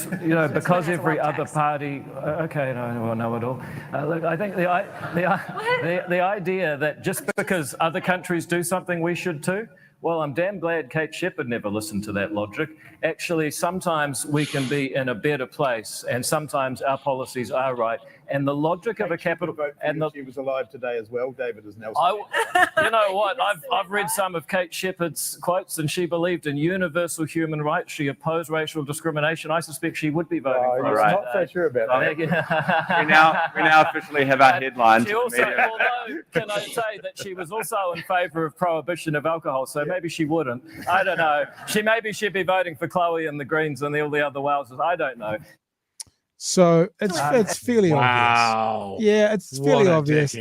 because every other party, okay, no, I know it all. Look, I think the idea that just because other countries do something, we should too. Well, I'm damn glad Kate Sheppard never listened to that logic. Actually, sometimes we can be in a better place, and sometimes our policies are right. And the logic of a capital, and she was alive today as well. David is Nelson. You know what? I've read some of Kate Sheppard's quotes, and she believed in universal human rights. She opposed racial discrimination. I suspect she would be voting for you're us. not so sure about that. we now officially have our headlines. She also, although, can I say that she was also in favour of prohibition of alcohol, so maybe she wouldn't. I don't know. Maybe she'd be voting for Chloe and the Greens and all the other Walesers. I don't know. So it's fairly obvious. Yeah, it's fairly obvious.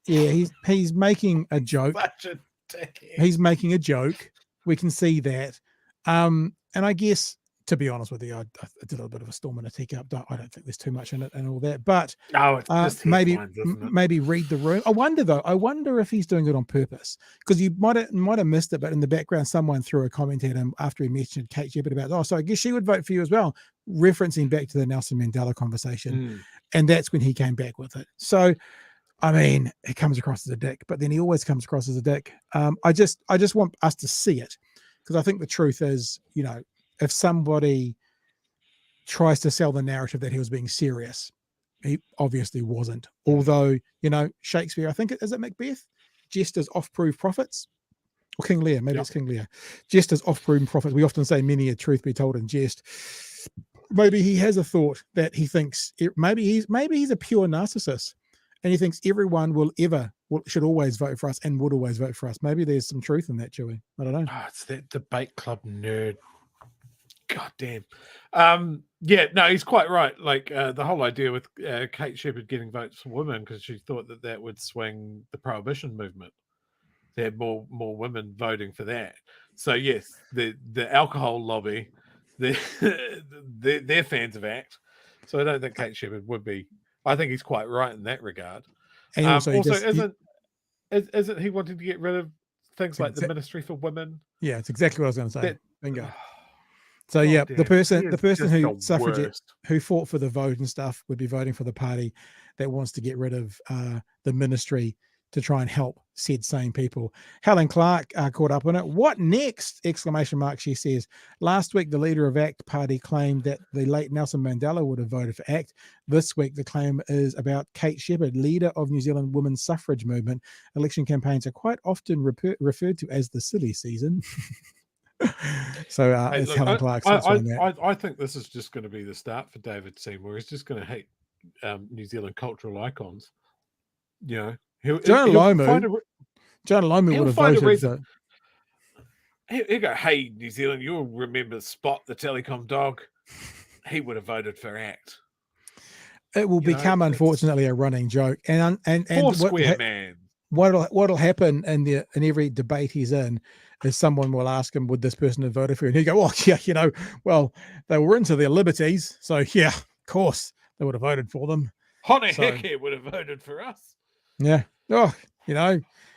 He's making a joke. Such a dickhead. He's making a joke. We can see that. And I guess, to be honest with you, I did a little bit of a storm in a teacup. I don't think there's too much in it and all that. But it's just maybe read the room. I wonder if he's doing it on purpose, because you might have missed it. But in the background, someone threw a comment at him after he mentioned Kate Sheppard about, so I guess she would vote for you as well, referencing back to the Nelson Mandela conversation. And that's when he came back with it. So, I mean, he comes across as a dick, but then he always comes across as a dick. I just want us to see it, because I think the truth is, if somebody tries to sell the narrative that he was being serious, he obviously wasn't. Although, Shakespeare, I think is it Macbeth? Jesters oft prove prophets. Or King Lear, maybe it's King Lear. Jesters oft prove prophets. We often say many a truth be told in jest. Maybe he has a thought that he thinks, maybe he's a pure narcissist, and he thinks everyone should always vote for us and would always vote for us. Maybe there's some truth in that, Chewy. I don't know. Oh, it's that debate club nerd. God damn. He's quite right. Like the whole idea with Kate Sheppard getting votes for women, because she thought that would swing the prohibition movement. They had more women voting for that. So yes, the alcohol lobby, they're fans of ACT. So I don't think Kate Sheppard would be. I think he's quite right in that regard. And also isn't he wanting to get rid of things like the Ministry for Women? Yeah, it's exactly what I was going to say. Bingo. So the person who suffragette who fought for the vote and stuff would be voting for the party that wants to get rid of the ministry to try and help said same people. Helen Clark caught up on it. What next? ! She says. Last week, the leader of ACT party claimed that the late Nelson Mandela would have voted for ACT. This week, the claim is about Kate Sheppard, leader of New Zealand women's suffrage movement. Election campaigns are quite often referred to as the silly season. So it's Helen Clark. I think this is just going to be the start for David Seymour. He's just going to hate New Zealand cultural icons. John Lomu would have voted. He'll go, hey, New Zealand, you'll remember Spot, the telecom dog. He would have voted for ACT. It will become, unfortunately, a running joke. And Square Man. What'll happen in every debate he's in is someone will ask him, would this person have voted for you? And he'll go, they were into their liberties. So, yeah, of course, they would have voted for them. Heke would have voted for us. Yeah.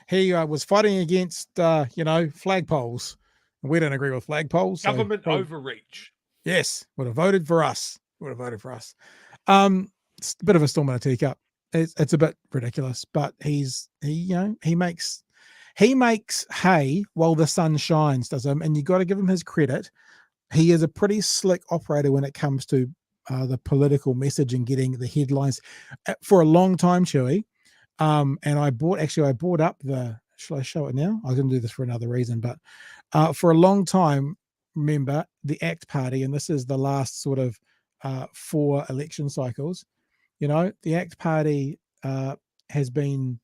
He was fighting against, flagpoles. We don't agree with flagpoles. So Government overreach. Yes, would have voted for us. Would have voted for us. It's a bit of a storm in a teacup. It's a bit ridiculous, but he makes hay while the sun shines, does him, and you got to give him his credit. He is a pretty slick operator when it comes to the political message and getting the headlines for a long time, Chewy. And I bought up the. Shall I show it now? I was going to do this for another reason, but for a long time, remember the ACT Party, and this is the last sort of 4 election cycles. You know, the ACT Party has been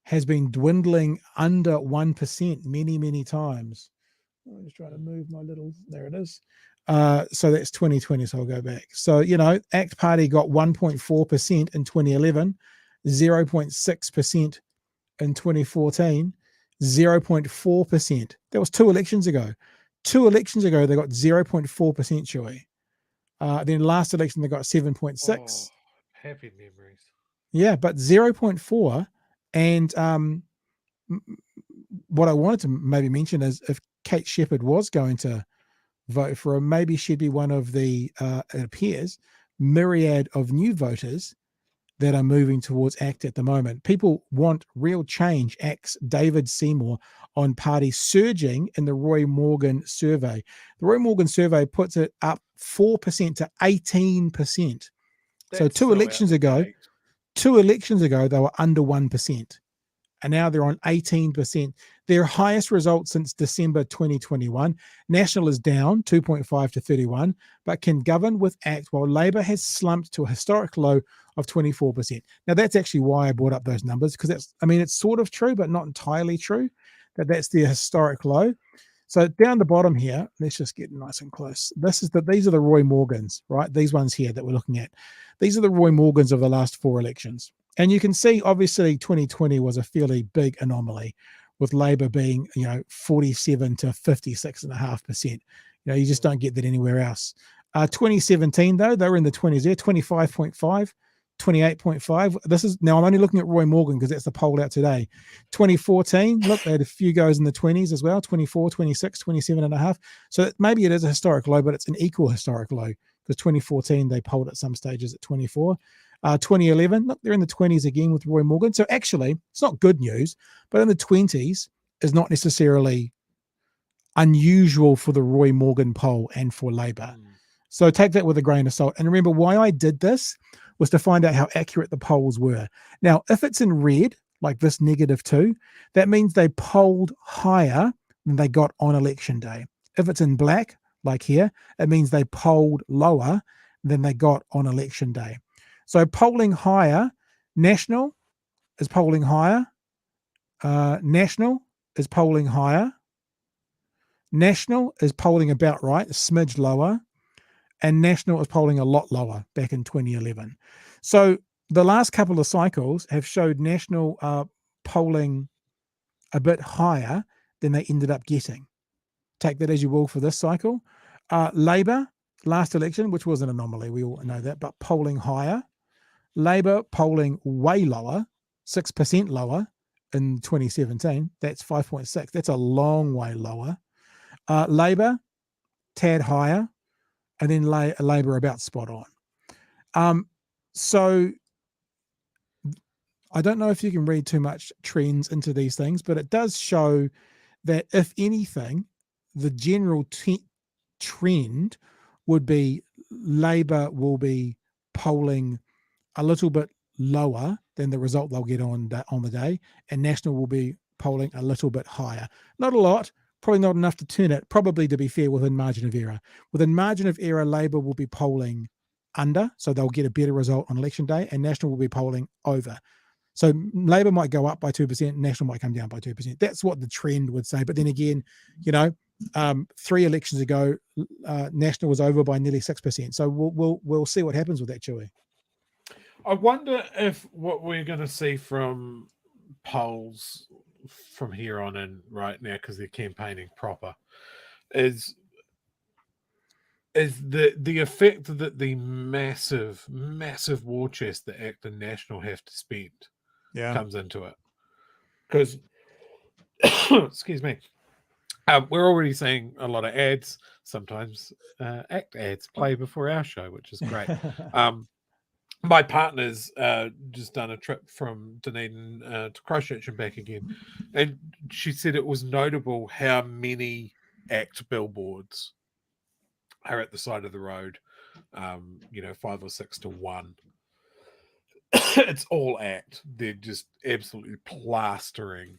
dwindling under 1% many times. I'm just trying to move my little. There it is. So that's 2020. So I'll go back. So ACT Party got 1.4% in 2011, 0.6% in 2014, 0.4%. That was 2 elections ago. 2 elections ago, they got 0.4%, Chewy. Then last election, they got 7.6. Oh, happy memories. Yeah, but 0.4. And what I wanted to maybe mention is if Kate Sheppard was going to vote for him, maybe she'd be one of the, it appears, myriad of new voters that are moving towards ACT at the moment. People want real change, acts David Seymour on party surging in the Roy Morgan survey. The Roy Morgan survey puts it up 4% to 18%. So two elections ago, they were under 1%. And now they're on 18%. Their highest result since December 2021. National is down 2.5 to 31, but can govern with ACT, while Labor has slumped to a historic low of 24%. Now, that's actually why I brought up those numbers, because it's sort of true, but not entirely true, that's the historic low. So down the bottom here, let's just get nice and close. These are the Roy Morgans, right? These ones here that we're looking at. These are the Roy Morgans of the last 4 elections. And you can see, obviously, 2020 was a fairly big anomaly, with Labor being, 47 to 56.5%. You just don't get that anywhere else. 2017, though, they were in the 20s there, 25.5, 28.5. Now I'm only looking at Roy Morgan because that's the poll out today. 2014, look, they had a few goes in the 20s as well, 24, 26, 27.5. So maybe it is a historic low, but it's an equal historic low, because 2014 they polled at some stages at 24. 2011, look, they're in the 20s again with Roy Morgan. So actually, it's not good news, but in the 20s is not necessarily unusual for the Roy Morgan poll and for Labor. So take that with a grain of salt. And remember, why I did this was to find out how accurate the polls were. Now, if it's in red, like this -2, that means they polled higher than they got on election day. If it's in black, like here, it means they polled lower than they got on election day. So polling higher, National is polling higher. National is polling higher. National is polling about right, a smidge lower. And National is polling a lot lower back in 2011. So the last couple of cycles have showed National polling a bit higher than they ended up getting. Take that as you will for this cycle. Labor, last election, which was an anomaly, we all know that, but polling higher. Labor polling way lower, 6% lower in 2017. That's 5.6. That's a long way lower. Labor, tad higher. And then Labor about spot on. So I don't know if you can read too much trends into these things, but it does show that, if anything, the general trend would be Labor will be polling a little bit lower than the result they'll get on the day, and National will be polling a little bit higher. Not a lot. Probably not enough to turn it, probably, to be fair, within margin of error. Within margin of error, Labor will be polling under, so they'll get a better result on election day, and National will be polling over. So Labor might go up by 2%, National might come down by 2%. That's what the trend would say. But then again, 3 elections ago, National was over by nearly 6%. So we'll see what happens with that, Chewy. I wonder if what we're going to see from polls from here on in right now, because they're campaigning proper, is the effect that the massive war chest that ACT and National have to spend comes into it. Because excuse me, We're already seeing a lot of ads. Sometimes ACT ads play before our show, which is great. My partner's just done a trip from Dunedin to Christchurch and back again, and she said it was notable how many ACT billboards are at the side of the road. 5 or 6 to 1. It's all ACT. They're just absolutely plastering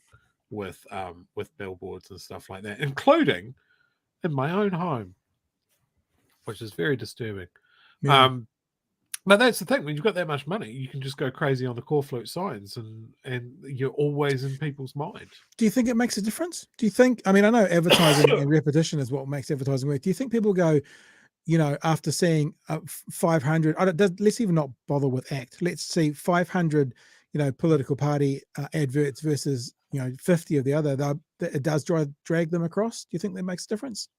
with billboards and stuff like that, including in my own home, which is very disturbing. Yeah. But that's the thing, when you've got that much money, you can just go crazy on the cornflute signs, and you're always in people's mind. Do you think it makes a difference? Do you think, I know advertising and repetition is what makes advertising work. Do you think people go, after seeing 500, let's even not bother with ACT. Let's see 500, political party adverts versus, 50 of the other. It does drag them across. Do you think that makes a difference?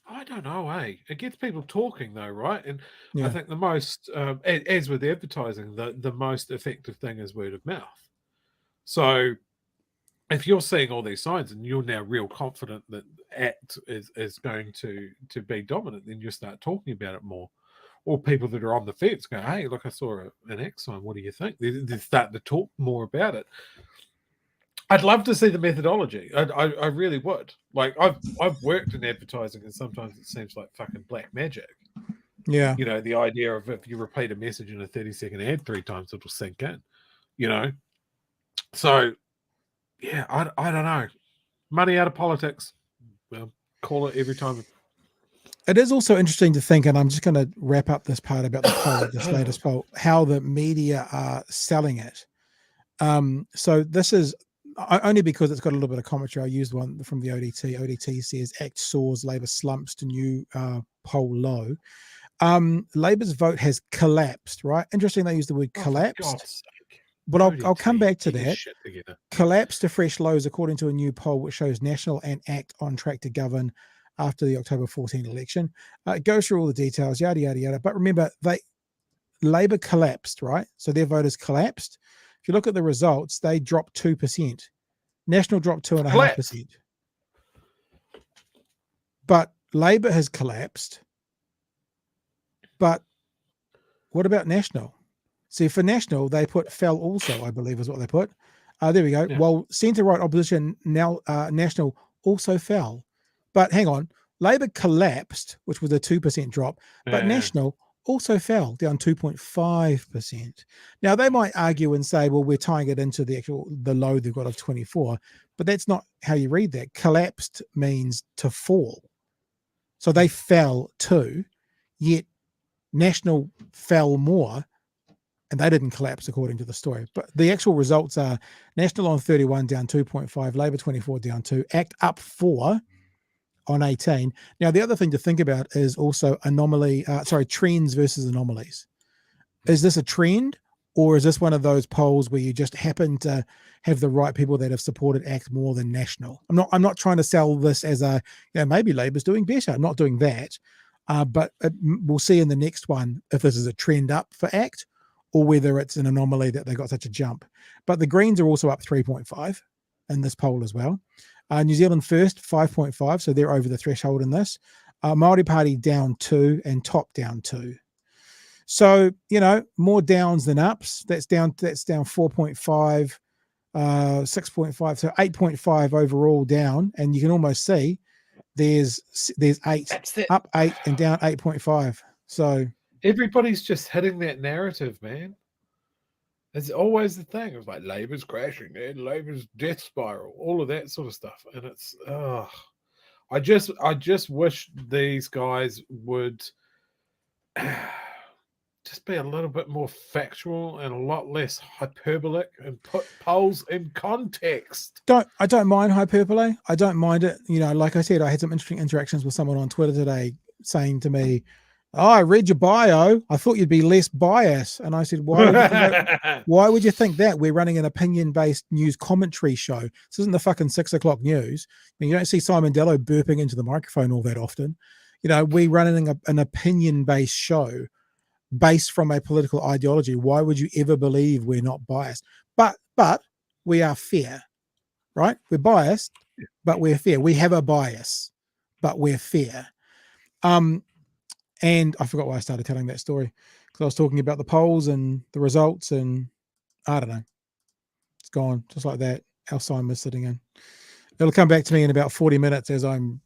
I don't know, It gets people talking, though, right? And Yeah. I think the most, as with advertising, the most effective thing is word of mouth. So if you're seeing all these signs and you're now real confident that ACT is going to be dominant, then you start talking about it more. Or people that are on the fence go, hey, look, I saw an ACT sign. What do you think? They're starting to talk more about it. I'd love to see the methodology. I really would. Like, I've worked in advertising, and sometimes it seems like fucking black magic. Yeah. The idea of if you repeat a message in a 30-second ad 3 times, it'll sink in. So, yeah, I don't know. Money out of politics. Well, call it every time. It is also interesting to think, and I'm just going to wrap up this part about the poll, this latest poll, how the media are selling it. So this is only because it's got a little bit of commentary. I used one from the ODT. ODT says ACT soars, Labor slumps to new poll low. Labor's vote has collapsed, right? Interesting they use the word collapsed. But I'll come back to that. Collapsed to fresh lows according to a new poll which shows National and ACT on track to govern after the October 14 election. It goes through all the details, yada, yada, yada. But remember, Labor collapsed, right? So their voters collapsed. If you look at the results, they dropped 2%. National dropped 2.5%. But Labor has collapsed. But what about National? See, for National, they put fell also, I believe is what they put. There we go. Yeah. While centre-right opposition, now National also fell. But hang on, Labor collapsed, which was a 2% drop, but National also fell, down 2.5%. Now, they might argue and say, well, we're tying it into the low they've got of 24, but that's not how you read that. Collapsed means to fall. So they fell too, yet National fell more, and they didn't collapse according to the story. But the actual results are National on 31, down 2.5, Labor 24, down 2, ACT up 4 on 18. Now, the other thing to think about is also trends versus anomalies. Is this a trend, or is this one of those polls where you just happen to have the right people that have supported ACT more than National? I'm not trying to sell this as maybe Labor's doing better. I'm not doing that. But we'll see in the next one if this is a trend up for ACT or whether it's an anomaly that they got such a jump. But the Greens are also up 3.5 in this poll as well. New Zealand First, 5.5, so they're over the threshold in this. Māori Party down 2 and Top down 2. So, more downs than ups. That's down 4.5, 6.5, so 8.5 overall down. And you can almost see there's 8, up 8 and down 8.5. So everybody's just hitting that narrative, man. It's always the thing. It's like Labor's crashing and Labor's death spiral, all of that sort of stuff. And it's, I just wish these guys would just be a little bit more factual and a lot less hyperbolic and put polls in context. I don't mind hyperbole. I don't mind it. Like I said, I had some interesting interactions with someone on Twitter today saying to me, "Oh, I read your bio. I thought you'd be less biased." And I said, why would you think that? We're running an opinion-based news commentary show. This isn't the fucking 6 o'clock news. You don't see Simon Dello burping into the microphone all that often. We're running an opinion-based show based from a political ideology. Why would you ever believe we're not biased? But we are fair, right? We're biased, but we're fair. We have a bias, but we're fair. And I forgot why I started telling that story, because I was talking about the polls and the results, and I don't know. It's gone just like that. Alzheimer's sitting in. It'll come back to me in about 40 minutes as I'm,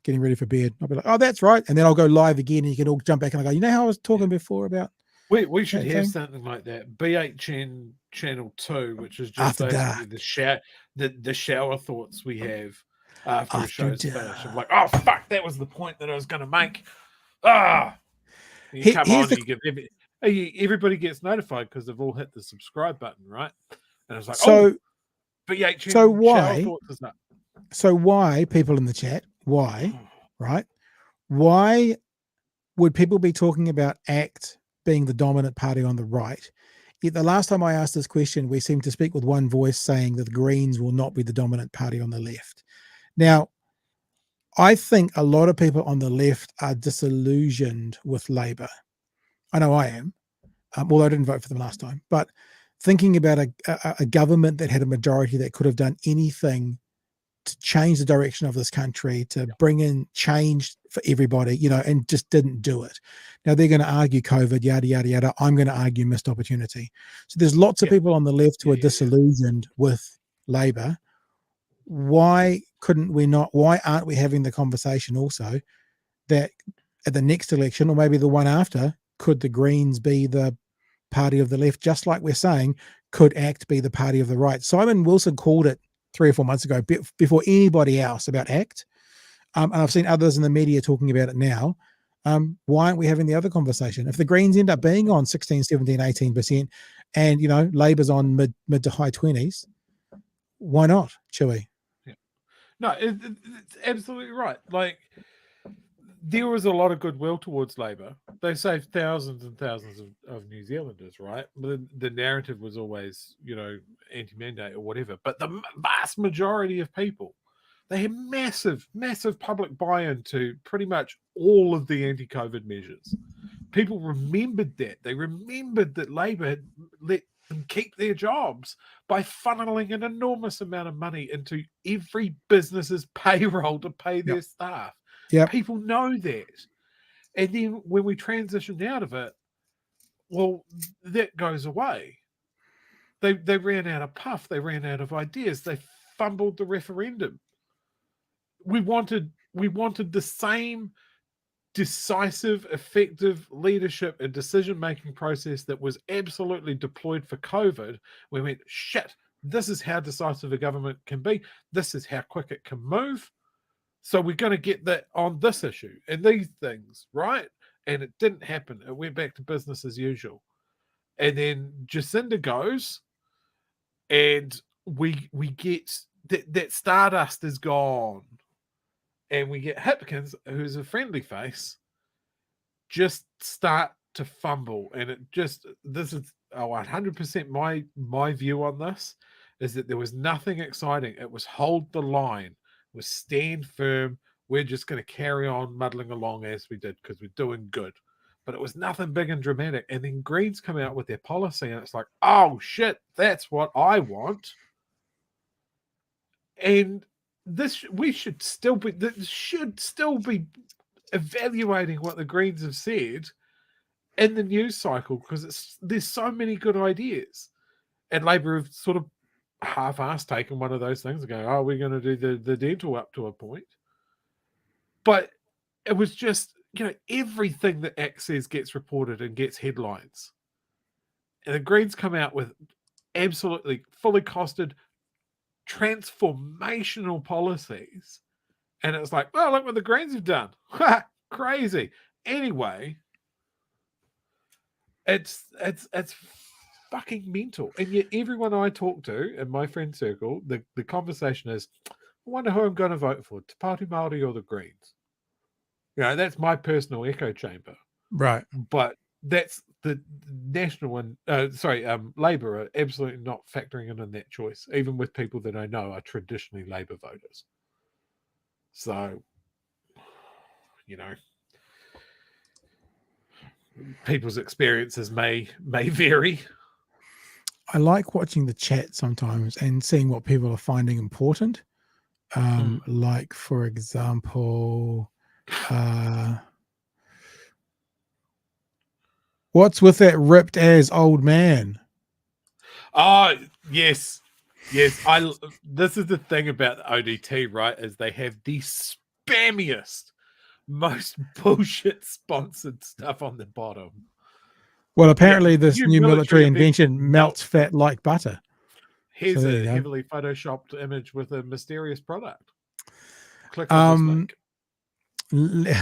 getting ready for bed. I'll be like, oh, that's right. And then I'll go live again, and you can all jump back and I go, you know how I was talking before about? We should that have thing? something like that. BHN Channel 2, which is just After basically the shower thoughts we have after a show's finished. I'm like, oh fuck, that was the point that I was going to make. You come on, and you give everybody gets notified because they've all hit the subscribe button, right? And it's like, BHN shower thoughts is that. So why, people in the chat, why would people be talking about ACT being the dominant party on the right? Yet the last time I asked this question, we seemed to speak with one voice saying that the Greens will not be the dominant party on the left. Now, I think a lot of people on the left are disillusioned with Labour. I know I am, although I didn't vote for them last time. But thinking about a government that had a majority that could have done anything to change the direction of this country, to bring in change for everybody, and just didn't do it. Now they're going to argue COVID, yada, yada, yada. I'm going to argue missed opportunity. So there's lots of people on the left who are disillusioned with Labour. Why aren't we having the conversation also that at the next election, or maybe the one after, could the Greens be the party of the left? Just like we're saying, could ACT be the party of the right? Simon Wilson called it 3 or 4 months ago, before anybody else, about ACT. And I've seen others in the media talking about it now. Why aren't we having the other conversation? If the Greens end up being on 16, 17, 18%, and, Labour's on mid to high 20s, why not, Chewy? Yeah. No, it's absolutely right. Like, there was a lot of goodwill towards Labour. They saved thousands and thousands of New Zealanders, right? The narrative was always, anti-mandate or whatever. But the vast majority of people, they had massive, massive public buy-in to pretty much all of the anti-COVID measures. People remembered that. They remembered that Labour had let them keep their jobs by funneling an enormous amount of money into every business's payroll to pay their staff. Yeah, people know that. And then when we transitioned out of it, well, that goes away. They ran out of puff. They ran out of ideas. They fumbled the referendum. We wanted the same decisive, effective leadership and decision-making process that was absolutely deployed for COVID. We went, shit, this is how decisive a government can be. This is how quick it can move. So we're going to get that on this issue and these things, right? And it didn't happen. It went back to business as usual. And then Jacinda goes, and we get that Stardust is gone. And we get Hipkins, who's a friendly face, just start to fumble. And this is 100% my view on this, is that there was nothing exciting. It was hold the line. Was stand firm. We're just going to carry on muddling along as we did because we're doing good. But it was nothing big and dramatic. And then Greens come out with their policy, and it's like, oh shit, that's what I want. And we should still be evaluating what the Greens have said in the news cycle, because there's so many good ideas. And Labour have sort of half-assed taken one of those things and go, oh, we're going to do the dental up to a point. But it was just, everything that ACT says gets reported and gets headlines. And the Greens come out with absolutely fully costed transformational policies. And it's like, oh, look what the Greens have done. Crazy. Anyway, it's fucking mental. And yet everyone I talk to in my friend circle, the conversation is, I wonder who I'm going to vote for, Te Pāti Māori or the Greens. That's my personal echo chamber. Right. But that's the national and Labour are absolutely not factoring in that choice, even with people that I know are traditionally Labour voters. So, people's experiences may vary. I like watching the chat sometimes and seeing what people are finding important. Like, for example, what's with that ripped ass old man? Oh, yes. Yes. This is the thing about the ODT, right? Is they have the spammiest, most bullshit sponsored stuff on the bottom. Well, apparently this new new military invention invention melts fat like butter. Here's So there a you go. heavily photoshopped image with a mysterious product. Click on this link.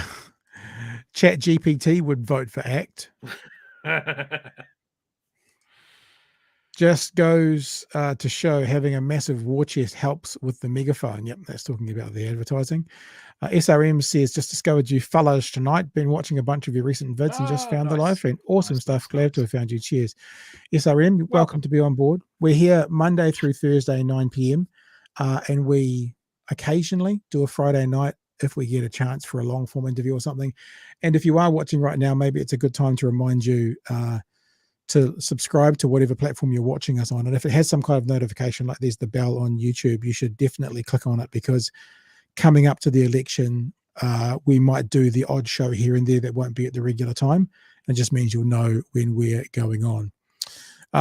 Chat GPT would vote for ACT. Just goes to show having a massive war chest helps with the megaphone. Yep, that's talking about the advertising. SRM says, just discovered you fellas tonight. Been watching a bunch of your recent vids and just found the live stream. Awesome stuff. Glad to have found you. Cheers. SRM, welcome to be on board. We're here Monday through Thursday, 9 p.m. And we occasionally do a Friday night if we get a chance for a long form interview or something. And if you are watching right now, maybe it's a good time to remind you to subscribe to whatever platform you're watching us on. And if it has some kind of notification, like there's the bell on YouTube, you should definitely click on it, because coming up to the election, we might do the odd show here and there that won't be at the regular time. It just means you'll know when we're going on.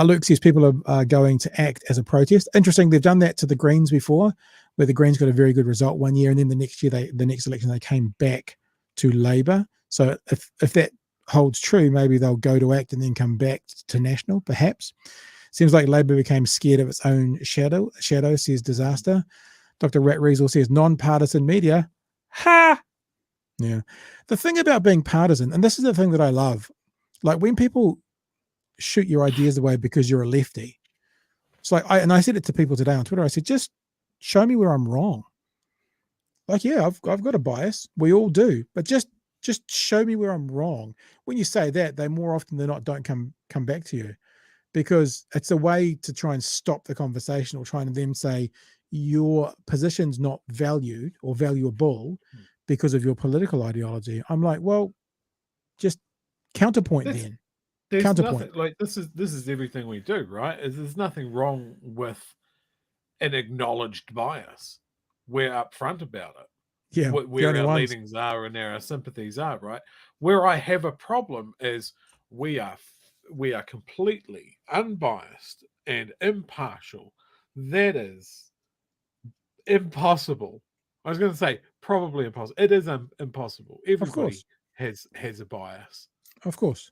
Luke says people are going to ACT as a protest. Interesting, they've done that to the Greens before, where the Greens got a very good result one year, and then the next year, the next election, they came back to Labour. So if that holds true, maybe they'll go to ACT and then come back to National, perhaps. Seems like Labour became scared of its own shadow, says Disaster. Dr. Rat Riesel says non-partisan media. Ha! Yeah. The thing about being partisan, and this is the thing that I love, like when people shoot your ideas away because you're a lefty. It's like, I said it to people today on Twitter. I said, just show me where I'm wrong. Like, yeah, I've got a bias. We all do, but just show me where I'm wrong. When you say that, they more often than not don't come back to you, because it's a way to try and stop the conversation, or trying to then say your position's not valued or valuable because of your political ideology. I'm like, well, just counterpoint then. There's Counterpoint. nothing, like this is everything we do, right? There's nothing wrong with an acknowledged bias. We're upfront about it. Yeah, where our leanings are and our sympathies are, right? Where I have a problem is we are completely unbiased and impartial. That is impossible. I was going to say probably impossible. It is impossible. Everybody has a bias. Of course.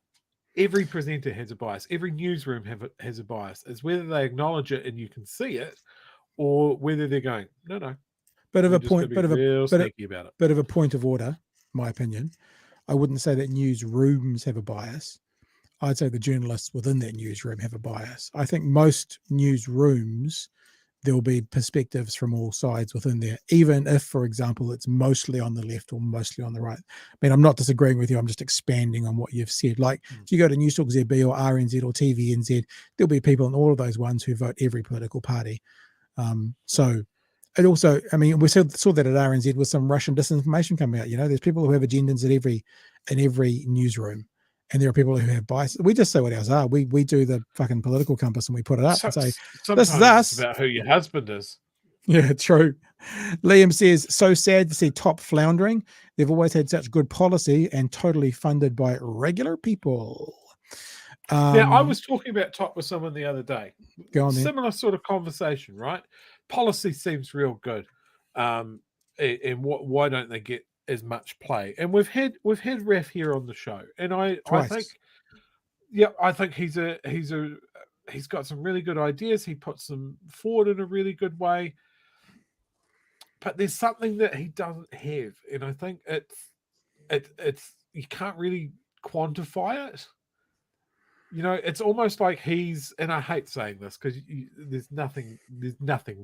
Every presenter has a bias. Every newsroom has a bias. It's whether they acknowledge it and you can see it, or whether they're going, no. But of We're a just gonna point, be real sneaky about it. But of a point of order, my opinion, I wouldn't say that newsrooms have a bias. I'd say the journalists within that newsroom have a bias. I think most newsrooms, there'll be perspectives from all sides within there, even if, for example, it's mostly on the left or mostly on the right. I mean, I'm not disagreeing with you. I'm just expanding on what you've said. Like if you go to Newstalk ZB or RNZ or TVNZ, there'll be people in all of those ones who vote every political party. So it also, I mean, we saw that at RNZ with some Russian disinformation coming out. You know, there's people who have agendas in every newsroom, and there are people who have bias. We just say what ours are. We do the fucking political compass and we put it up and say, this is us. It's about who your husband is. Yeah, true. Liam says, so sad to see Top floundering. They've always had such good policy and totally funded by regular people. Now, I was talking about Top with someone the other day. Go on then. Similar sort of conversation, right? Policy seems real good. And why don't they get as much play? And we've had Ref here on the show, and I think he's got some really good ideas. He puts them forward in a really good way. But there's something that he doesn't have, and I think it's you can't really quantify it. You know, it's almost like and I hate saying this because there's nothing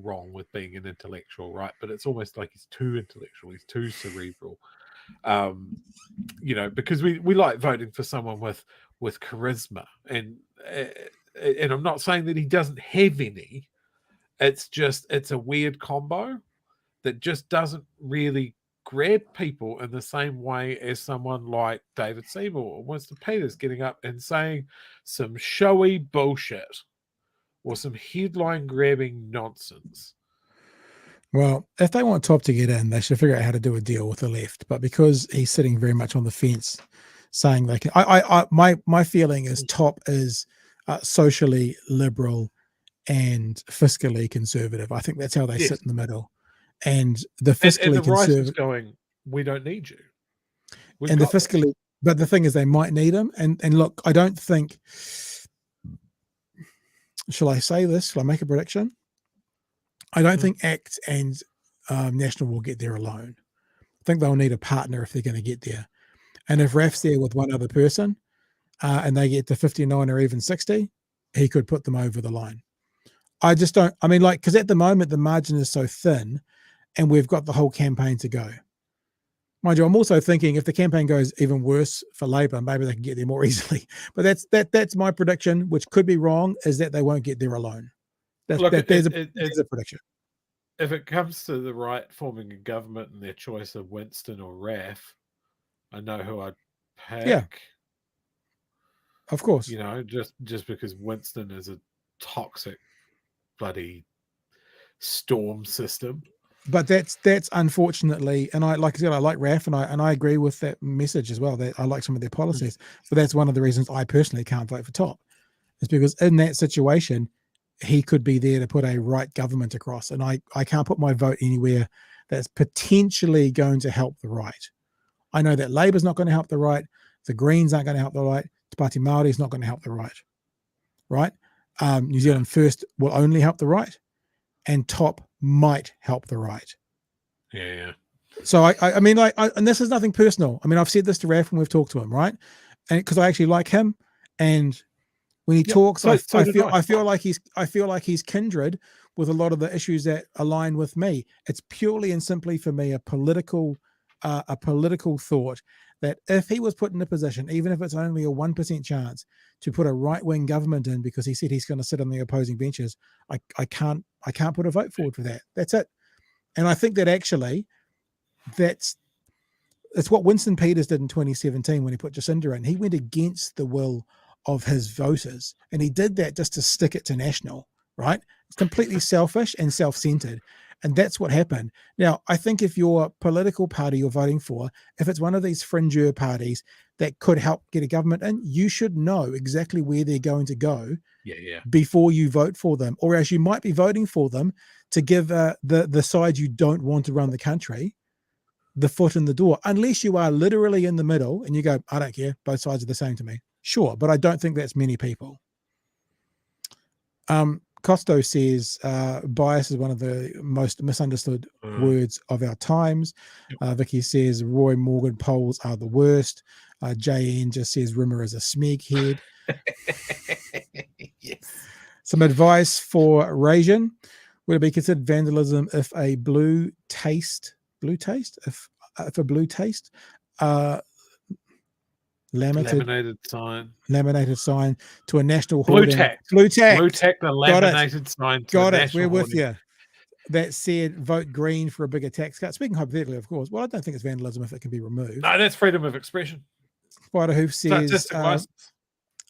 wrong with being an intellectual, right? But it's almost like he's too intellectual, he's too cerebral. You know, because we like voting for someone with charisma, and I'm not saying that he doesn't have any. It's a weird combo that just doesn't really grab people in the same way as someone like David Seymour or Winston Peters getting up and saying some showy bullshit or some headline grabbing nonsense. Well, if they want Top to get in, they should figure out how to do a deal with the left. But because he's sitting very much on the fence, saying they can, my feeling is Top is socially liberal and fiscally conservative. I think that's how they sit in the middle. And the fiscally and the Rice is conservative going, we don't need you. And the fiscally, but the thing is, they might need him. And look, I don't think. Shall I say this? Shall I make a prediction? I don't think ACT and National will get there alone. I think they'll need a partner if they're going to get there. And if Raf's there with one other person and they get to 59 or even 60, he could put them over the line. I just don't, I mean, like, because at the moment the margin is so thin and we've got the whole campaign to go. Mind you, I'm also thinking if the campaign goes even worse for Labour, maybe they can get there more easily. But that's my prediction, which could be wrong, is that they won't get there alone. There's a prediction. If it comes to the right forming a government and their choice of Winston or Raf, I know who I'd pick. Yeah. Of course. You know, just because Winston is a toxic bloody storm system. But that's unfortunately, and I like Raf, and I agree with that message as well. That I like some of their policies, but that's one of the reasons I personally can't vote for Top. It's because in that situation, he could be there to put a right government across, and I can't put my vote anywhere that's potentially going to help the right. I know that Labour's not going to help the right, the Greens aren't going to help the right, Te Pāti Māori is not going to help the right. Right? New Zealand First will only help the right, and Top might help the right. Yeah. So I mean, like, and this is nothing personal. I mean, I've said this to Raf when we've talked to him, right? And because I actually like him, and when he talks, I feel like he's kindred with a lot of the issues that align with me. It's purely and simply for me a political thought that if he was put in a position, even if it's only a 1% chance to put a right-wing government in because he said he's going to sit on the opposing benches, I can't put a vote forward for that. That's it. And I think that actually it's what Winston Peters did in 2017 when he put Jacinda in. He went against the will of his voters, and he did that just to stick it to National, right? It's completely selfish and self-centered. And that's what happened. Now, I think if your political party you're voting for, if it's one of these fringier parties that could help get a government in, you should know exactly where they're going to go before you vote for them. Or as you might be voting for them to give the side you don't want to run the country the foot in the door, unless you are literally in the middle and you go, I don't care, both sides are the same to me. Sure, but I don't think that's many people. Costo says bias is one of the most misunderstood words of our times. Vicky says Roy Morgan polls are the worst. JN just says Rimmer is a smeghead. Yes. Some advice for Rasian. Would it be considered vandalism if a blue taste, if a blue taste laminated sign to a national hoarding. Blue tack, the laminated sign to got a it. national We're with hoarding. you. That said, vote green for a bigger tax cut. Speaking hypothetically, of course. Well, I don't think it's vandalism if it can be removed. No, that's freedom of expression. Spider Hoof says license.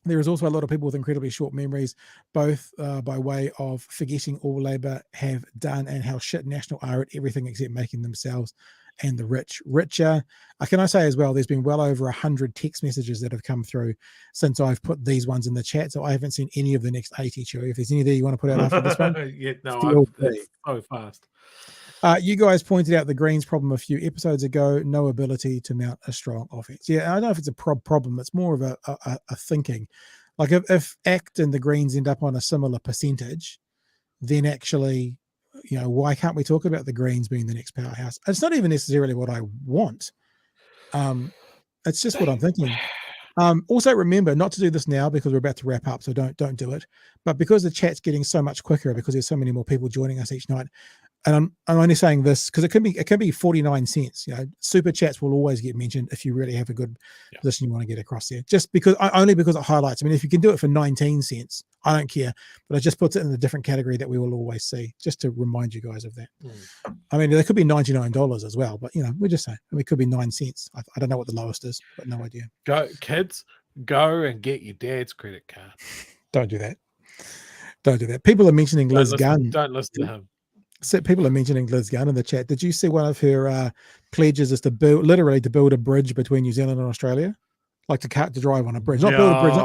there is also a lot of people with incredibly short memories, both by way of forgetting all Labour have done and how shit National are at everything except making themselves and the rich richer. Can I say as well, there's been well over 100 text messages that have come through since I've put these ones in the chat, so I haven't seen any of the next 80, Chewy. If there's any there you want to put out after this one. It's so fast. You guys pointed out the Greens problem a few episodes ago, no ability to mount a strong offense. Yeah, I don't know if it's a problem. It's more of a thinking. Like if ACT and the Greens end up on a similar percentage, then actually, you know, why can't we talk about the Greens being the next powerhouse? It's not even necessarily what I want. It's just what I'm thinking. Also remember not to do this now because we're about to wrap up, so don't do it. But because the chat's getting so much quicker because there's so many more people joining us each night, and I'm only saying this because it can be 49 cents. You know, super chats will always get mentioned if you really have a good position you want to get across there. Just because only because it highlights. I mean, if you can do it for 19 cents, I don't care. But it just puts it in a different category that we will always see. Just to remind you guys of that. I mean, there could be $99 as well, but you know, we're just saying. I mean, it could be 9 cents. I don't know what the lowest is, but no idea. Go, kids, go and get your dad's credit card. Don't do that. Don't do that. People are mentioning Liz Gunn. Don't listen to him. So people are mentioning Liz Gunn in the chat. Did you see one of her pledges is to build a bridge between New Zealand and Australia, like to drive on a bridge, not build a bridge,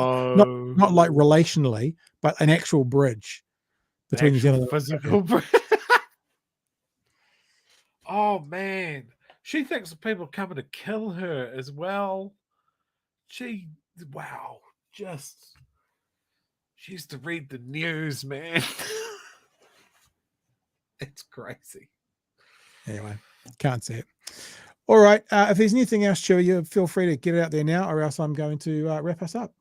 not like relationally, but an actual bridge between New Zealand and physical bridge. Oh man, she thinks people are coming to kill her as well. She used to read the news, man. It's crazy. Anyway, can't see it. All right. If there's anything else, Chewy, you feel free to get it out there now, or else I'm going to wrap us up.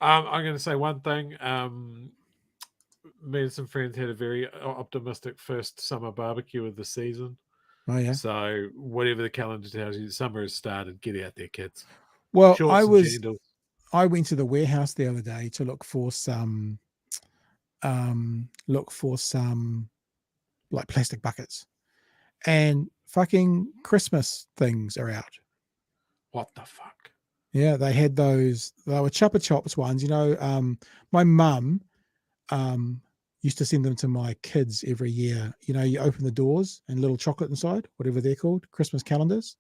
I'm going to say one thing. Me and some friends had a very optimistic first summer barbecue of the season. Oh yeah. So whatever the calendar tells you, summer has started. Get out there, kids. Well, Shorts I went to the warehouse the other day to look for some like plastic buckets, and fucking Christmas things are out. What the fuck? Yeah, they had those. They were Chupa Chops ones. You know, my mum used to send them to my kids every year. You know, you open the doors and little chocolate inside, whatever they're called, Christmas calendars.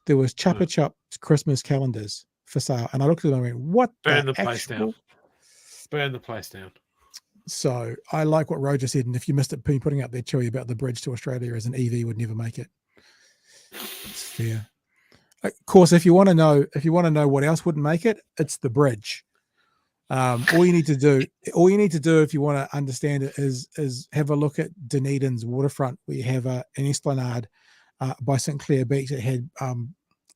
There was Chupa Chops Christmas calendars for sale, and I looked at them and went, "What? Burn the place down! Burn the place down!" So I like what Roger said, and if you missed it, putting up there, Chewy, about the bridge to Australia as an EV would never make it. It's fair. Of course, if you want to know what else wouldn't make it, it's the bridge. All you need to do if you want to understand it is have a look at Dunedin's waterfront, where you have an esplanade by St Clair Beach that had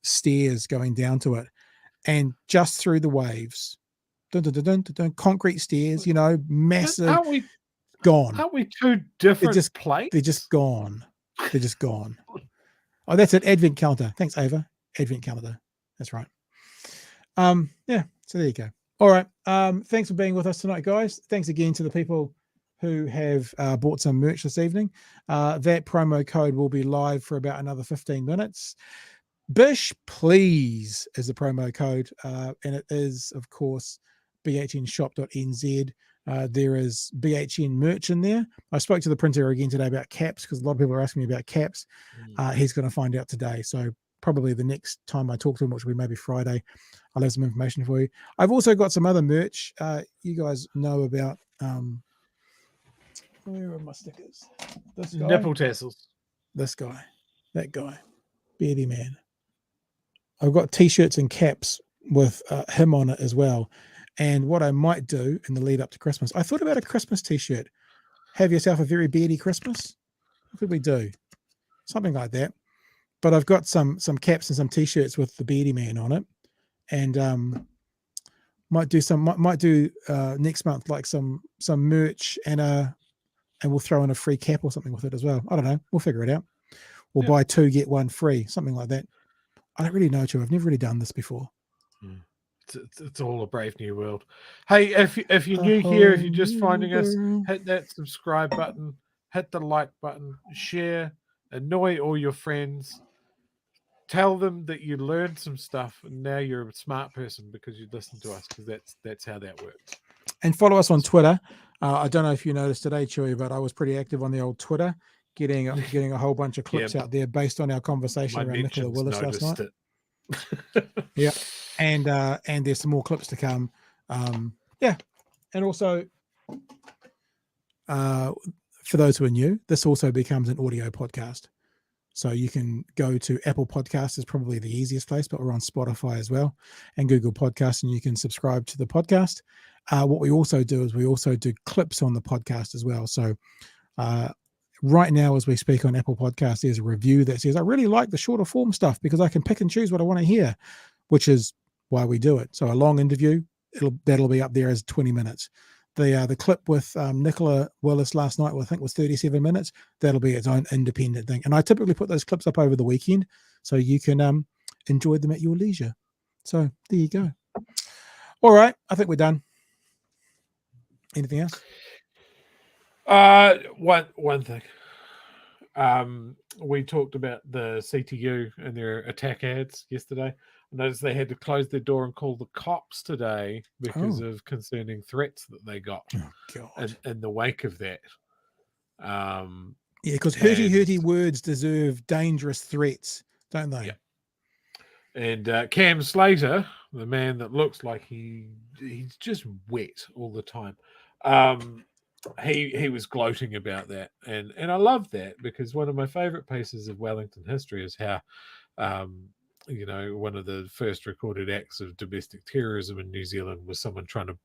stairs going down to it, and just through the waves, concrete stairs, you know, massive. Gone. Aren't we two different plates? They're just gone. They're just gone. Oh, that's it. Advent calendar. Thanks, Ava. Advent calendar. That's right. Yeah. So there you go. All right. Thanks for being with us tonight, guys. Thanks again to the people who have bought some merch this evening. That promo code will be live for about another 15 minutes. Bish, please, is the promo code. And it is, of course, bhnshop.nz. There is BHN merch in there. I spoke to the printer again today about caps, because a lot of people are asking me about caps. He's going to find out today. So probably the next time I talk to him, which will be maybe Friday, I'll have some information for you. I've also got some other merch. You guys know about where are my stickers? This guy, nipple tassels. This guy, that guy, Beardy Man. I've got t-shirts and caps with him on it as well. And what I might do in the lead up to Christmas, I thought about a Christmas t-shirt. Have yourself a very beardy Christmas. What could we do? Something like that. But I've got some caps and some t-shirts with the Beardy Man on it, and might do next month, like some merch, and we'll throw in a free cap or something with it as well. I don't know. We'll figure it out. We'll buy 2 get 1 free, something like that. I don't really know, Joe. I've never really done this before. It's all a brave new world. Hey, if you're new here, if you're just finding us, hit that subscribe button, hit the like button, share, annoy all your friends. Tell them that you learned some stuff and now you're a smart person because you listened to us, because that's how that works. And follow us on Twitter. I don't know if you noticed today, Chewy, but I was pretty active on the old Twitter, getting a whole bunch of clips out there based on our conversation around Nicola Willis last night. Yeah, and there's some more clips to come. Yeah, and also for those who are new, this also becomes an audio podcast. So you can go to Apple Podcasts, is probably the easiest place, but we're on Spotify as well, and Google Podcasts, and you can subscribe to the podcast. What we also do is we also do clips on the podcast as well. So right now, as we speak on Apple Podcasts, there's a review that says, I really like the shorter form stuff because I can pick and choose what I want to hear, which is why we do it. So a long interview, that'll be up there as 20 minutes. The clip with Nicola Willis last night, I think was 37 minutes. That'll be its own independent thing. And I typically put those clips up over the weekend so you can enjoy them at your leisure. So there you go. All right. I think we're done. Anything else? One thing. We talked about the CTU and their attack ads yesterday. I noticed they had to close their door and call the cops today because of concerning threats that they got in the wake of that. Yeah, because hurty words deserve dangerous threats, don't they? Yeah. And Cam Slater, the man that looks like he's just wet all the time, he was gloating about that, and I love that, because one of my favourite pieces of Wellington history is how one of the first recorded acts of domestic terrorism in New Zealand was someone trying to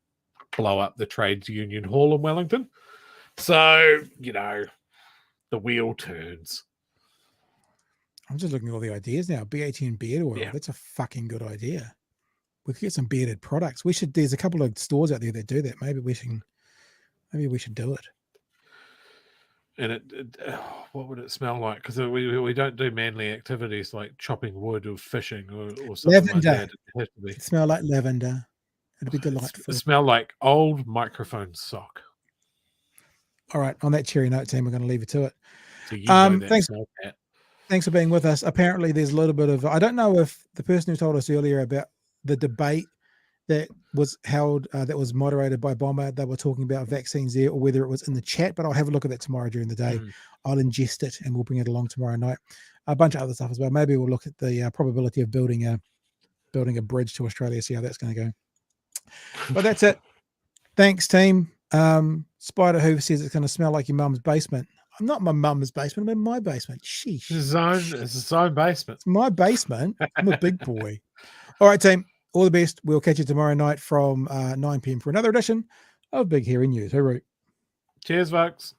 blow up the Trades Union Hall in Wellington. So the wheel turns. I'm just looking at all the ideas now. B18 beard oil. Yeah. That's a fucking good idea. We could get some bearded products. There's a couple of stores out there that do that. Maybe we should do it. And what would it smell like? Because we don't do manly activities like chopping wood or fishing or something Lavender. like that. It has to be. It'd smell like lavender. It'd be delightful. It smell like old microphone sock. All right. On that cherry note, team, we're going to leave it to it. So you know that Thanks. smell, Pat. Thanks for being with us. Apparently, there's a little bit of, I don't know if the person who told us earlier about the debate that was held, that was moderated by Bomber, they were talking about vaccines there, or whether it was in the chat, but I'll have a look at that tomorrow during the day. I'll ingest it and we'll bring it along tomorrow night. A bunch of other stuff as well. Maybe we'll look at the probability of building a bridge to Australia, see how that's going to go. But that's it. Thanks, team. Spider Hoover says it's going to smell like your mum's basement. I'm not my mum's basement. I'm in my basement. Sheesh. It's his own basement. It's my basement. I'm a big boy. All right, team. All the best. We'll catch you tomorrow night from 9 p.m. for another edition of Big Hairy News. Hooroo. Cheers, folks.